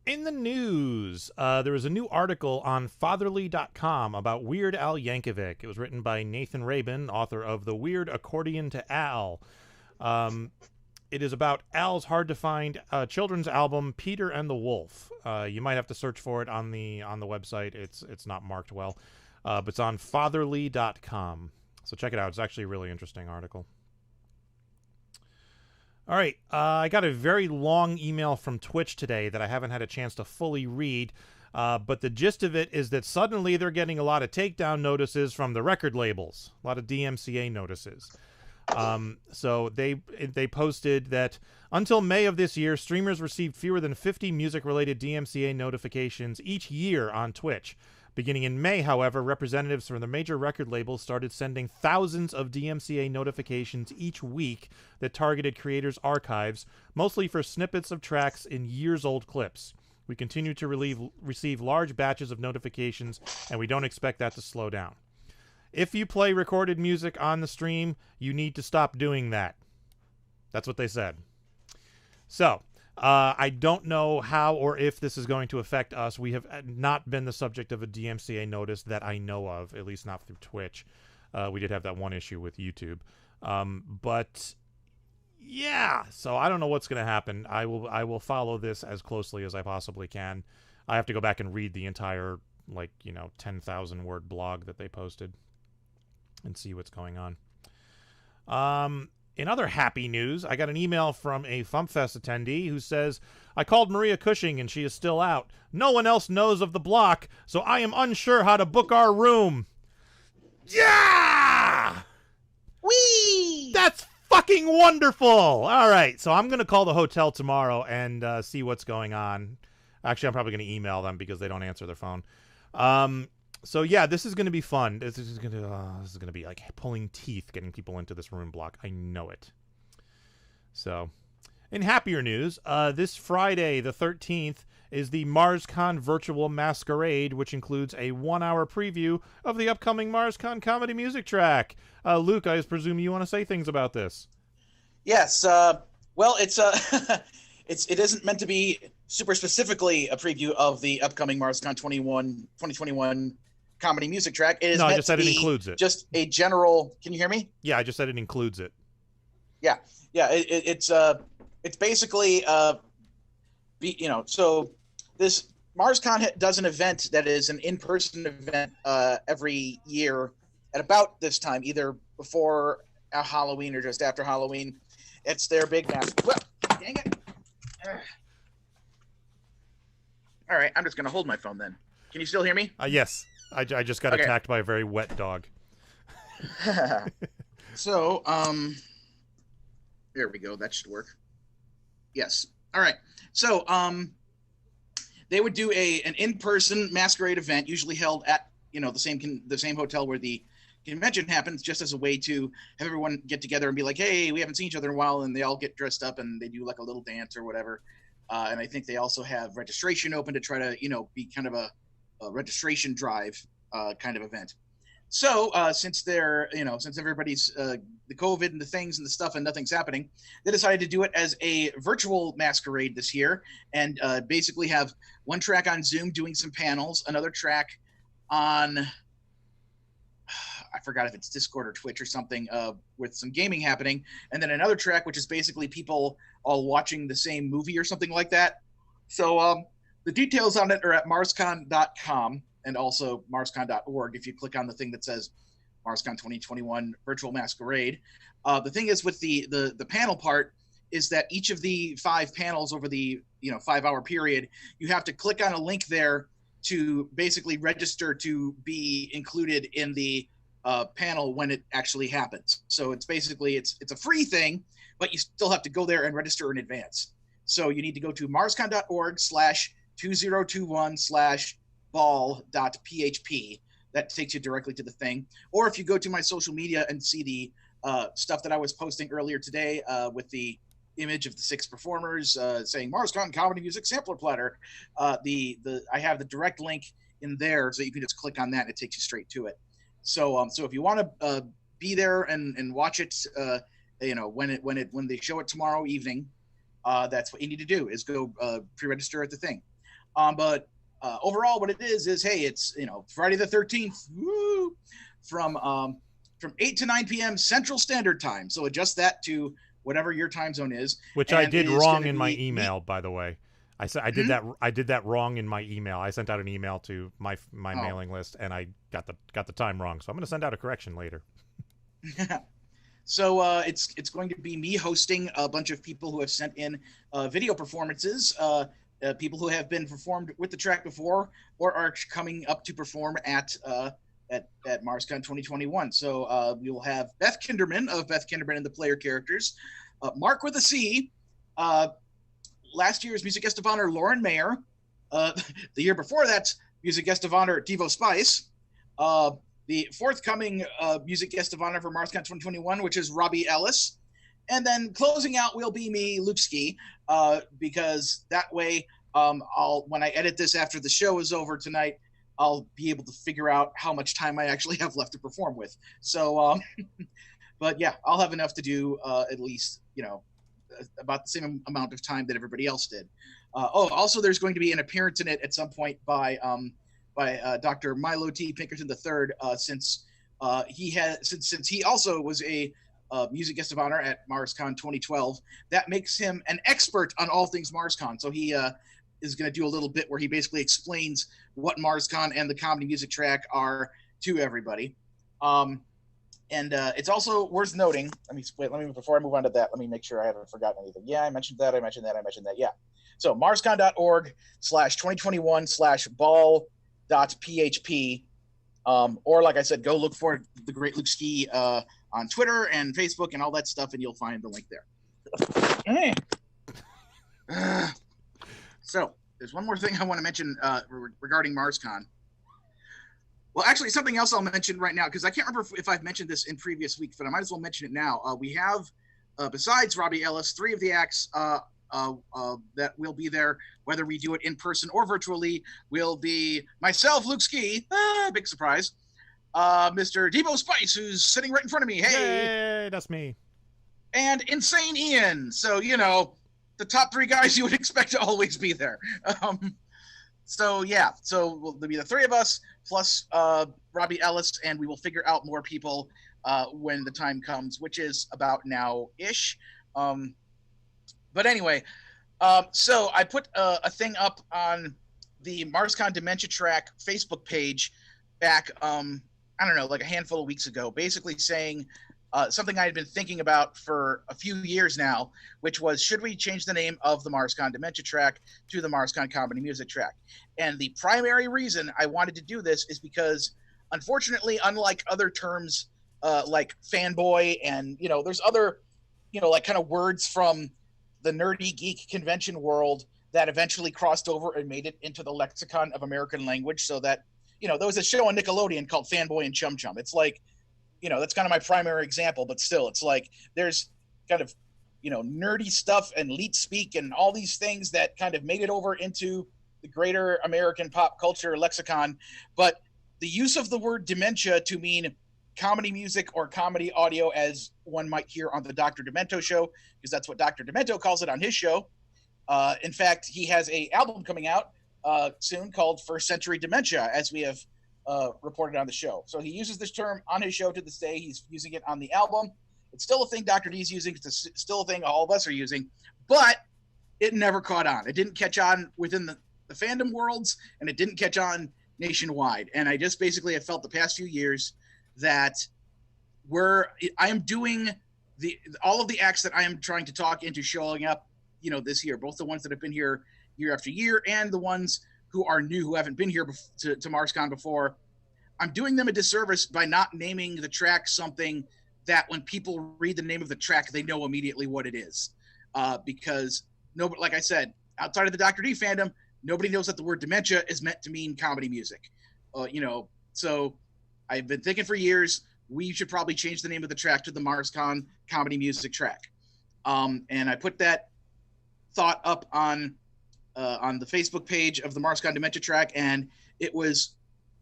S1: In the news, there was a new article on fatherly.com about Weird Al Yankovic. It was written by Nathan Rabin, author of The Weird Accordion to Al. It is about Al's hard-to-find children's album, Peter and the Wolf. You might have to search for it on the website. It's not marked well, but it's on fatherly.com. So check it out. It's actually a really interesting article. All right, I got a very long email from Twitch today that I haven't had a chance to fully read, but the gist of it is that suddenly they're getting a lot of takedown notices from the record labels, a lot of DMCA notices. So they posted that until May of this year, streamers received fewer than 50 music-related DMCA notifications each year on Twitch. Beginning in May, however, representatives from the major record labels started sending thousands of DMCA notifications each week that targeted creators' archives, mostly for snippets of tracks in years-old clips. We continue to receive large batches of notifications, and we don't expect that to slow down. If you play recorded music on the stream, you need to stop doing that. That's what they said. So, I don't know how or if this is going to affect us. We have not been the subject of a DMCA notice that I know of, at least not through Twitch. We did have that one issue with YouTube. But yeah, so I don't know what's going to happen. I will follow this as closely as I possibly can. I have to go back and read the entire 10,000 word blog that they posted and see what's going on. In other happy news, I got an email from a FuMPFest attendee who says, I called Maria Cushing and she is still out. No one else knows of the block, so I am unsure how to book our room. Yeah!
S6: Whee!
S1: That's fucking wonderful! All right, so I'm going to call the hotel tomorrow and see what's going on. Actually, I'm probably going to email them because they don't answer their phone. So yeah, this is going to be fun. This is going to be like pulling teeth getting people into this room block. I know it. So, in happier news, this Friday, the 13th, is the MarsCon virtual Masquerade, which includes a 1-hour preview of the upcoming MarsCon comedy music track. Luke, I presume you want to say things about this.
S6: Yes. Well, it isn't meant to be super specifically a preview of the upcoming MarsCon 2021 comedy music track. It is
S1: no, I
S6: meant
S1: just said
S6: to
S1: it
S6: be
S1: includes it.
S6: Just a general. Can you hear me?
S1: Yeah, I just said it includes it.
S6: Yeah. It's basically so this MarsCon does an event that is an in-person event every year at about this time, either before Halloween or just after Halloween. It's their big well, dang it. All right, I'm just going to hold my phone then. Can you still hear me?
S1: Yes. I just got attacked by a very wet dog.
S6: So, there we go. That should work. Yes. All right. So, they would do an in-person Masquerade event, usually held at the same hotel where the convention happens, just as a way to have everyone get together and be like, hey, we haven't seen each other in a while, and they all get dressed up and they do like a little dance or whatever. And I think they also have registration open to try to be kind of a registration drive kind of event. So since everybody's the COVID and the things and the stuff and nothing's happening, they decided to do it as a virtual Masquerade this year, and basically have one track on Zoom doing some panels, another track on I forgot if it's Discord or Twitch or something with some gaming happening, and then another track which is basically people all watching the same movie or something like that. So the details on it are at MarsCon.com and also MarsCon.org if you click on the thing that says MarsCon 2021 Virtual Masquerade. The thing is with the panel part is that each of the 5 panels over the 5-hour period, you have to click on a link there to basically register to be included in the panel when it actually happens. So it's basically it's a free thing, but you still have to go there and register in advance. So you need to go to marscon.org/2021/ball.php. That takes you directly to the thing. Or if you go to my social media and see the stuff that I was posting earlier today with the image of the 6 performers saying MarsCon Comedy Music Sampler Platter, I have the direct link in there, so you can just click on that and it takes you straight to it. So if you want to be there and watch it, when they show it tomorrow evening, that's what you need to do is go pre-register at the thing. But overall, what it is hey, it's Friday the 13th, woo, from 8 to 9 p.m. Central Standard Time. So adjust that to whatever your time zone is.
S1: Which I did wrong in my email, by the way. I said I did that. I did that wrong in my email. I sent out an email to my mailing list, and I got the time wrong. So I'm going to send out a correction later.
S6: So it's going to be me hosting a bunch of people who have sent in video performances, people who have been performed with the track before or are coming up to perform at MarsCon 2021. So we will have Beth Kinderman of Beth Kinderman and the Player Characters, Mark with a C, last year's music guest of honor Lauren Mayer, the year before that music guest of honor Devo Spice, the forthcoming music guest of honor for MarsCon 2021, which is Robbie Ellis, and then closing out will be me, Luke Ski, because that way when I edit this after the show is over tonight, I'll be able to figure out how much time I actually have left to perform with. So, but yeah, I'll have enough to do at least, about the same amount of time that everybody else did. Also, there's going to be an appearance in it at some point by Dr. Milo T. Pinkerton III, since he also was a music guest of honor at MarsCon 2012. That makes him an expert on all things MarsCon. So he is going to do a little bit where he basically explains what MarsCon and the comedy music track are to everybody. And it's also worth noting, before I move on to that, let me make sure I haven't forgotten anything. Yeah, I mentioned that. Yeah. So marscon.org/2021/ball.php. Or like I said, go look for the great Luke Ski on Twitter and Facebook and all that stuff, and you'll find the link there. So there's one more thing I want to mention regarding MarsCon. Well, actually, something else I'll mention right now, because I can't remember if I've mentioned this in previous weeks, but I might as well mention it now. We have, besides Robbie Ellis, 3 of the acts that will be there, whether we do it in person or virtually, will be myself, Luke Ski, big surprise, Mr. Devo Spice, who's sitting right in front of me.
S1: Hey, that's me.
S6: And Insane Ian. So, the top 3 guys you would expect to always be there. So there'll be the 3 of us plus Robbie Ellis, and we will figure out more people when the time comes, which is about now-ish. But anyway, so I put a thing up on the MarsCon Dementia Track Facebook page back, like a handful of weeks ago, basically saying something I had been thinking about for a few years now, which was, should we change the name of the MarsCon Dementia Track to the MarsCon Comedy Music Track? And the primary reason I wanted to do this is because, unfortunately, unlike other terms like fanboy and, there's other, kind of words from the nerdy geek convention world that eventually crossed over and made it into the lexicon of American language, so that, there was a show on Nickelodeon called Fanboy and Chum Chum. It's like, that's kind of my primary example, but still, it's like there's kind of, nerdy stuff and leet speak and all these things that kind of made it over into the greater American pop culture lexicon. But the use of the word dementia to mean comedy music or comedy audio, as one might hear on the Dr. Demento show, because that's what Dr. Demento calls it on his show. In fact, he has an album coming out soon called First Century Dementia, as we have reported on the show. So he uses this term on his show to this day. He's using it on the album. It's still a thing Dr. D's using. It's still a thing all of us are using, but it never caught on. It didn't catch on within the fandom worlds, and it didn't catch on nationwide. And I just basically have felt the past few years that I am doing all of the acts that I am trying to talk into showing up, this year, both the ones that have been here year after year and the ones who are new, who haven't been here to MarsCon before. I'm doing them a disservice by not naming the track something that when people read the name of the track, they know immediately what it is. Because nobody, like I said, outside of the Dr. D fandom, nobody knows that the word dementia is meant to mean comedy music. So I've been thinking for years, we should probably change the name of the track to the MarsCon Comedy Music Track. And I put that thought up on the Facebook page of the MarsCon Dementia Track, and it was,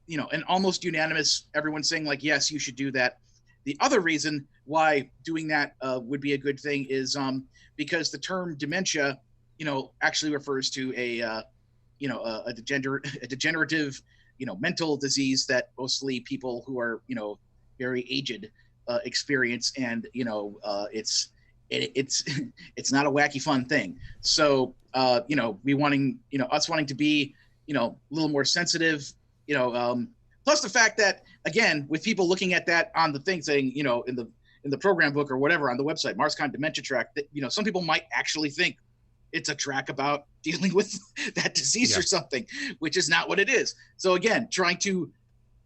S6: an almost unanimous, everyone saying like, yes, you should do that. The other reason why doing that would be a good thing is because the term dementia, actually refers to a degenerative, mental disease that mostly people who are, very aged experience. And, it's it's not a wacky fun thing. So we wanting us wanting to be a little more sensitive, plus the fact that, again, with people looking at that on the thing saying, in the program book or whatever on the website, MarsCon Dementia Track, that some people might actually think it's a track about dealing with that disease or something, which is not what it is. So again, trying to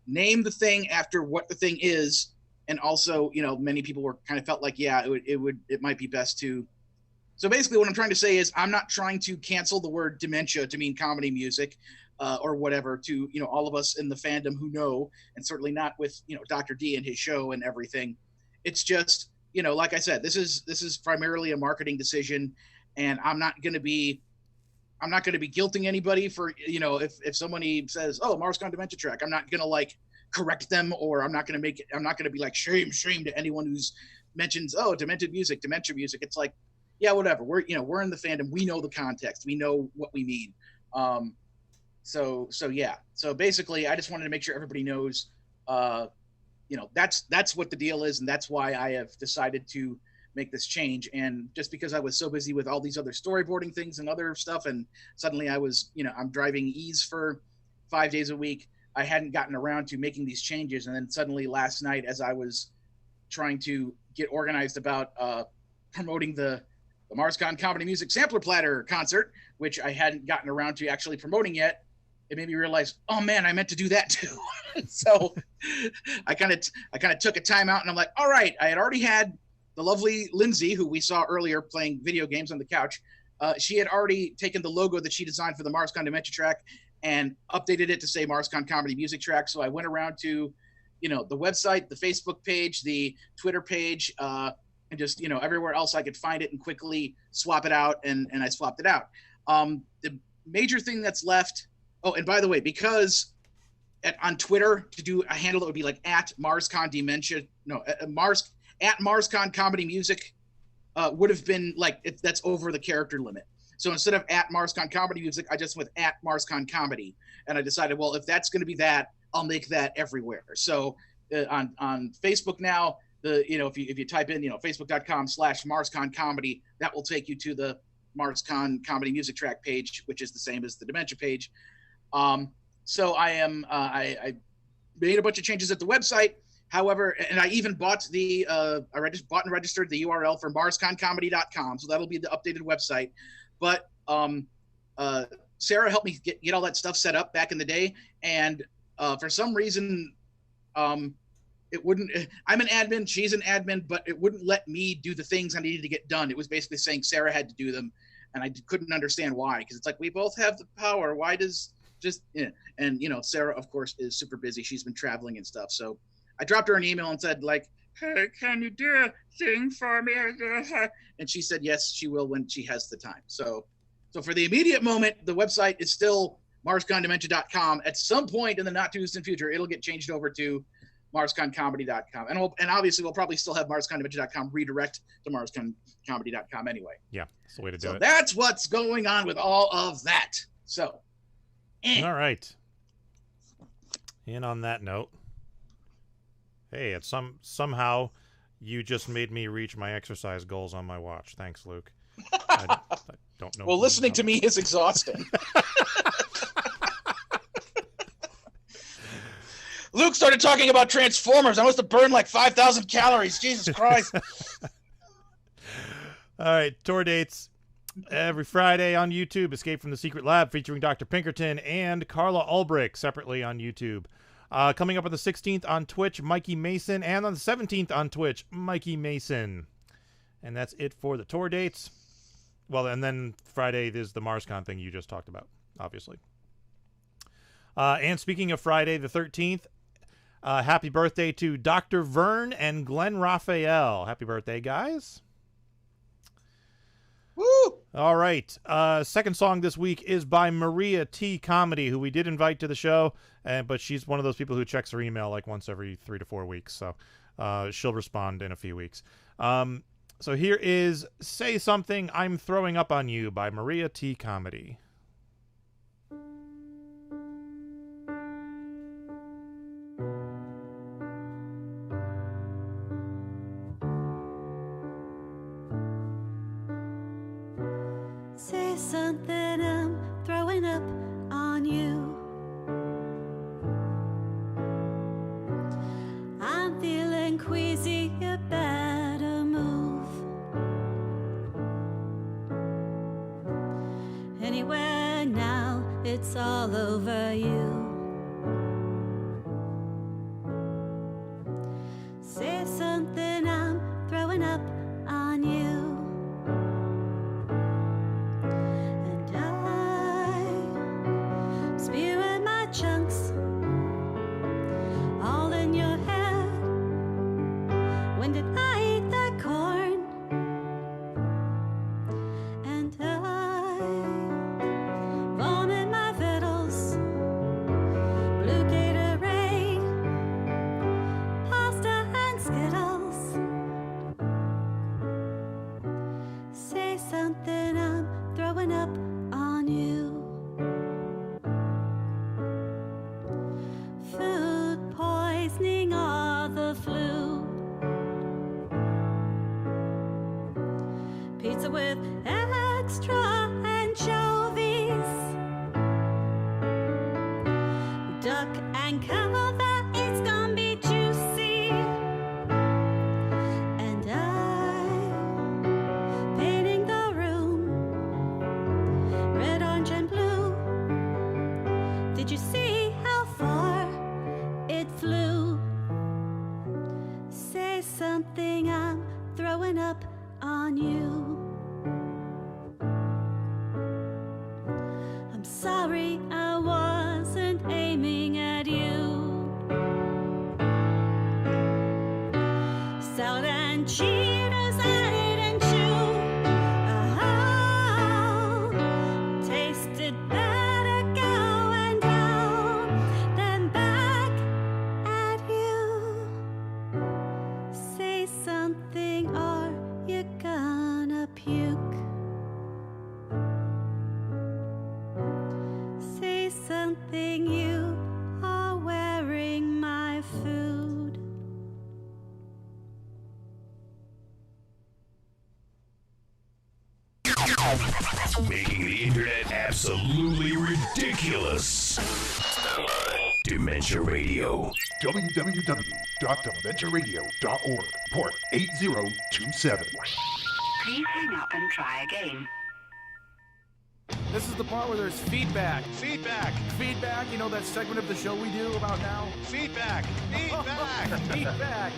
S6: name the thing after what the thing is. And also, many people were kind of felt like, it might be best to. So basically what I'm trying to say is I'm not trying to cancel the word dementia to mean comedy music or whatever to, all of us in the fandom who know, and certainly not with, Dr. D and his show and everything. It's just, like I said, this is primarily a marketing decision, and I'm not going to be guilting anybody for, if somebody says, oh, MarsCon Dementia Track, I'm not going to correct them, or I'm not going to be like shame to anyone who's mentions, oh, dementia music. It's like, yeah, whatever. We're in the fandom. We know the context. We know what we mean. So yeah. So basically I just wanted to make sure everybody knows, that's what the deal is. And that's why I have decided to make this change. And just because I was so busy with all these other storyboarding things and other stuff, and suddenly I was, I'm driving ease for 5 days a week, I hadn't gotten around to making these changes. And then suddenly last night, as I was trying to get organized about promoting the MarsCon Comedy Music Sampler Platter concert, which I hadn't gotten around to actually promoting yet, it made me realize, oh man, I meant to do that too. So I kind of took a time out, and I'm like, all right, I had already had the lovely Lindsay, who we saw earlier playing video games on the couch. She had already taken the logo that she designed for the MarsCon Dementia Track and updated it to say MarsCon Comedy Music Track. So I went around to, the website, the Facebook page, the Twitter page, and just, everywhere else I could find it and quickly swap it out. And I swapped it out. The major thing that's left. Oh, and by the way, because on Twitter to do a handle that would be like at MarsCon Dementia, at MarsCon Comedy Music would have been like, that's over the character limit. So instead of at MarsCon Comedy Music, I just went at MarsCon Comedy, and I decided, well, if that's going to be that, I'll make that everywhere. So on Facebook now, if you type in, facebook.com/MarsCon Comedy, that will take you to the MarsCon Comedy Music Track page, which is the same as the Dementia page. So I made a bunch of changes at the website. However, and I even bought I just bought and registered the URL for MarsConComedy.com. So that'll be the updated website. But Sarah helped me get all that stuff set up back in the day. And for some reason, it wouldn't, I'm an admin, she's an admin, but it wouldn't let me do the things I needed to get done. It was basically saying Sarah had to do them. And I couldn't understand why, because it's like, we both have the power. Why does and Sarah, of course, is super busy. She's been traveling and stuff. So I dropped her an email and said, like, hey, can you do a thing for me? And she said, yes, she will when she has the time. So for the immediate moment, the website is still MarsConDementia.com. At some point in the not too distant future, it'll get changed over to MarsConComedy.com. And obviously we'll probably still have MarsConDementia.com redirect to MarsConComedy.com anyway.
S1: Yeah, that's the way to do it.
S6: So that's what's going on with all of that. So.
S1: All right. And on that note, hey, it's somehow you just made me reach my exercise goals on my watch. Thanks, Luke. I don't know.
S6: Well, listening to me is exhausting. Luke started talking about Transformers. I must have burned like 5,000 calories. Jesus Christ.
S1: All right, tour dates. Every Friday on YouTube, Escape from the Secret Lab featuring Dr. Pinkerton and Carla Ulbrich separately on YouTube. Coming up on the 16th on Twitch, Mikey Mason, and on the 17th on Twitch, Mikey Mason. And that's it for the tour dates. Well, and then Friday is the MarsCon thing you just talked about, obviously. And speaking of Friday the 13th, happy birthday to Dr. Vern and Glen Raphael. Happy birthday, guys.
S6: Woo!
S1: All right. Second song this week is by Maria T. Comedy, who we did invite to the show, but she's one of those people who checks her email like once every 3 to 4 weeks. So she'll respond in a few weeks. So here is Say Something, I'm Throwing Up on You by Maria T. Comedy.
S11: Say something, I'm throwing up on you. I'm feeling queasy, you better move. Anywhere now, it's all over you. Say something, I'm throwing up on you. And I'm spewing my chunks all in your head. When did I eat that corn? And I vomit my vittles, blue Gatorade, pasta and Skittles. Say something, I'm throwing up on you. Food poisoning or the flu. Pizza with extra anchovies. Duck and cover, it's gonna be juicy. And I'm painting the room red, orange, and blue. Did you see how far it flew? Say something, I'm throwing up on you. I'm sorry, I wasn't aiming at you. Salad and Cheetos, I didn't chew. Oh, tasted better going down than back at you. Say something or you're gonna puke. Say something, you are wearing my food.
S12: Making the internet absolutely ridiculous. Dementia Radio.
S13: www.dementiaradio.org. Port 8027.
S14: Please hang up and try again.
S10: This is the part where there's feedback. Feedback. Feedback. You know that segment of the show we do about now? Feedback. Feedback. Feedback.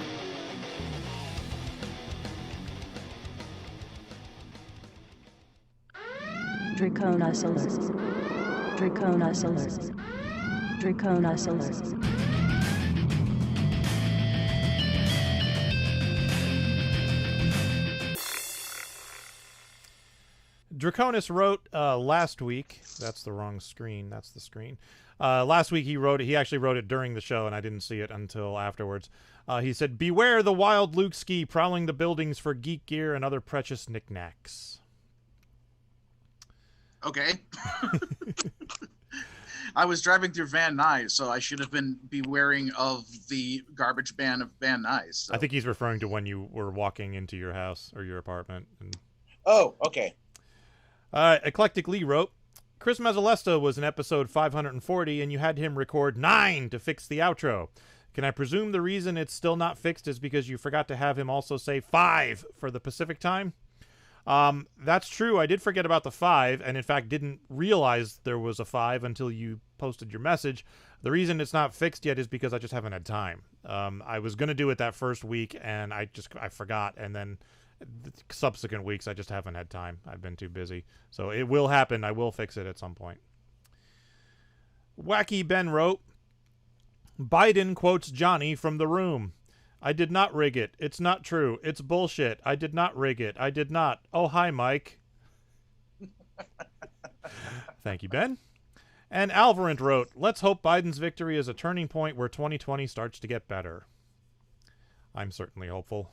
S15: Draconis alert. Draconis alert. Draconis alert.
S1: Draconis wrote last week. That's the wrong screen. That's the screen. Last week he wrote it. He actually wrote it during the show, and I didn't see it until afterwards. He said, "Beware the wild Luke ski prowling the buildings for geek gear and other precious knickknacks."
S6: Okay. I was driving through Van Nuys, so I should have been bewaring of the garbage ban of Van Nuys. So.
S1: I think he's referring to when you were walking into your house or your apartment. And...
S6: Oh, okay.
S1: Eclectic Lee wrote, Chris Mazzalesta was in episode 540, and you had him record 9 to fix the outro. Can I presume the reason it's still not fixed is because you forgot to have him also say 5 for the Pacific time? That's true. I did forget about the 5, and in fact didn't realize there was a 5 until you posted your message. The reason it's not fixed yet is because I just haven't had time. I was going to do it that first week, and I forgot, and then the subsequent weeks I just haven't had time. I've been too busy. So it will happen. I will fix it at some point. Wacky Ben wrote, Biden quotes Johnny from The Room. I did not rig it. It's not true. It's bullshit. I did not rig it. I did not. Oh, hi, Mike. Thank you, Ben. And Alvarant wrote, let's hope Biden's victory is a turning point where 2020 starts to get better. I'm certainly hopeful.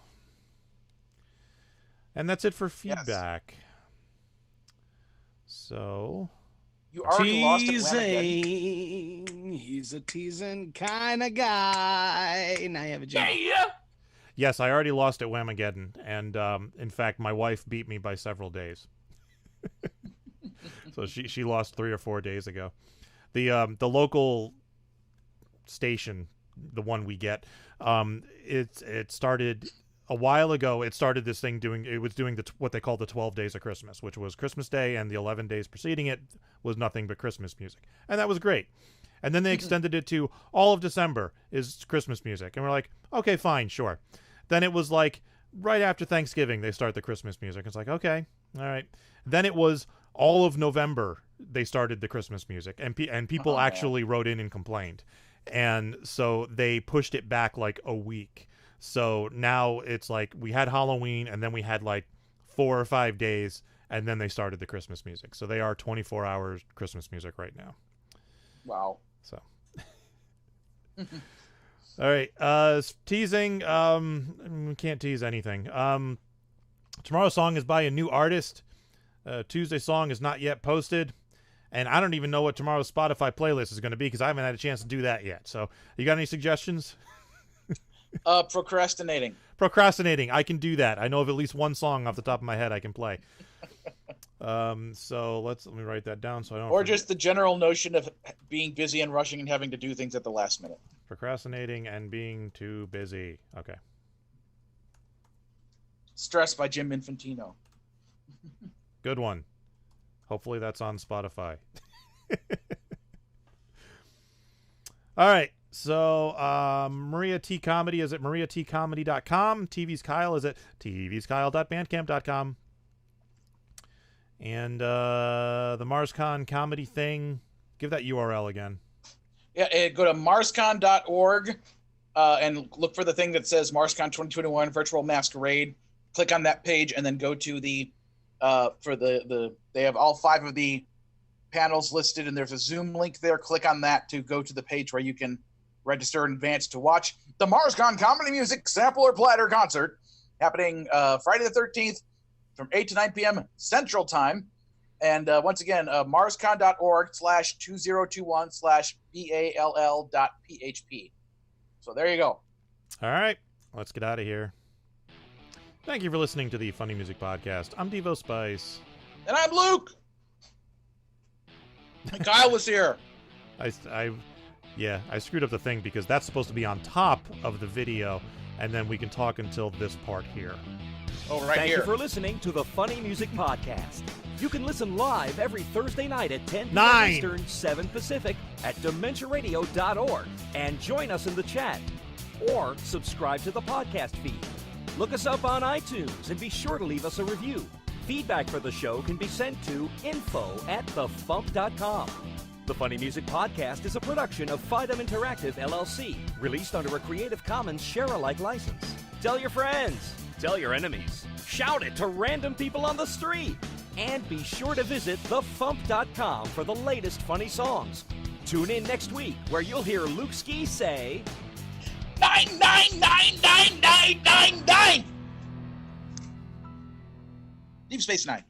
S1: And that's it for feedback. Yes. So...
S6: You already lost
S16: Teasing. He's a teasing kind of guy. Now you have a job.
S1: Yeah. Yes, I already lost at Whamageddon. And, in fact, my wife beat me by several days. So she lost 3 or 4 days ago. The local station, the one we get, it started a while ago. It started this thing doing what they call the 12 days of Christmas, which was Christmas Day, and the 11 days preceding it was nothing but Christmas music, and that was great. And then they extended it to all of December is Christmas music, and we're like, okay, fine, sure. Then it was like right after Thanksgiving they start the Christmas music. It's like, okay, all right. Then it was all of November they started the Christmas music, and people actually wrote in and complained, and so they pushed it back like a week. So now it's like we had Halloween, and then we had like 4 or 5 days, and then they started the Christmas music. So they are 24 hours Christmas music right now.
S6: Wow.
S1: So all right, teasing. We can't tease anything. Tomorrow's song is by a new artist. Tuesday's song is not yet posted, and I don't even know what tomorrow's Spotify playlist is going to be because I haven't had a chance to do that yet. So you got any suggestions?
S6: Procrastinating.
S1: I can do that. I know of at least one song off the top of my head I can play. So let me write that down so I don't.
S6: Or just the general notion of being busy and rushing and having to do things at the last minute.
S1: Procrastinating and being too busy. Okay.
S6: Stress by Jim Infantino.
S1: Good one. Hopefully that's on Spotify. All right. So Maria T. Comedy is at mariatcomedy.com. TV's Kyle is at tvskyle.bandcamp.com. And the MarsCon comedy thing, give that URL again.
S6: Yeah, go to marscon.org and look for the thing that says MarsCon 2021 Virtual Masquerade. Click on that page and then go to the they have all 5 of the panels listed, and there's a Zoom link there. Click on that to go to the page where you can register in advance to watch the MarsCon Comedy Music Sampler Platter Concert happening Friday the 13th from 8 to 9 p.m. Central Time. And once again, marscon.org/2021/BALL.PHP. So there you go.
S1: All right, let's get out of here. Thank you for listening to the Funny Music Podcast. I'm Devo Spice.
S6: And I'm Luke. And Kyle was here.
S1: I screwed up the thing because that's supposed to be on top of the video, and then we can talk until this part here.
S6: Oh, right
S2: Thank
S6: here.
S2: you for listening to the Funny Music Podcast. You can listen live every Thursday night at 10 p.m.
S1: 9
S2: Eastern, 7 Pacific at DementiaRadio.org and join us in the chat. Or subscribe to the podcast feed. Look us up on iTunes and be sure to leave us a review. Feedback for the show can be sent to info@thefump.com. The Funny Music Podcast is a production of Fidem Interactive, LLC, released under a Creative Commons share-alike license. Tell your friends. Tell your enemies. Shout it to random people on the street. And be sure to visit thefump.com for the latest funny songs. Tune in next week where you'll hear Luke Ski say
S6: 9999999. Deep Space Nine.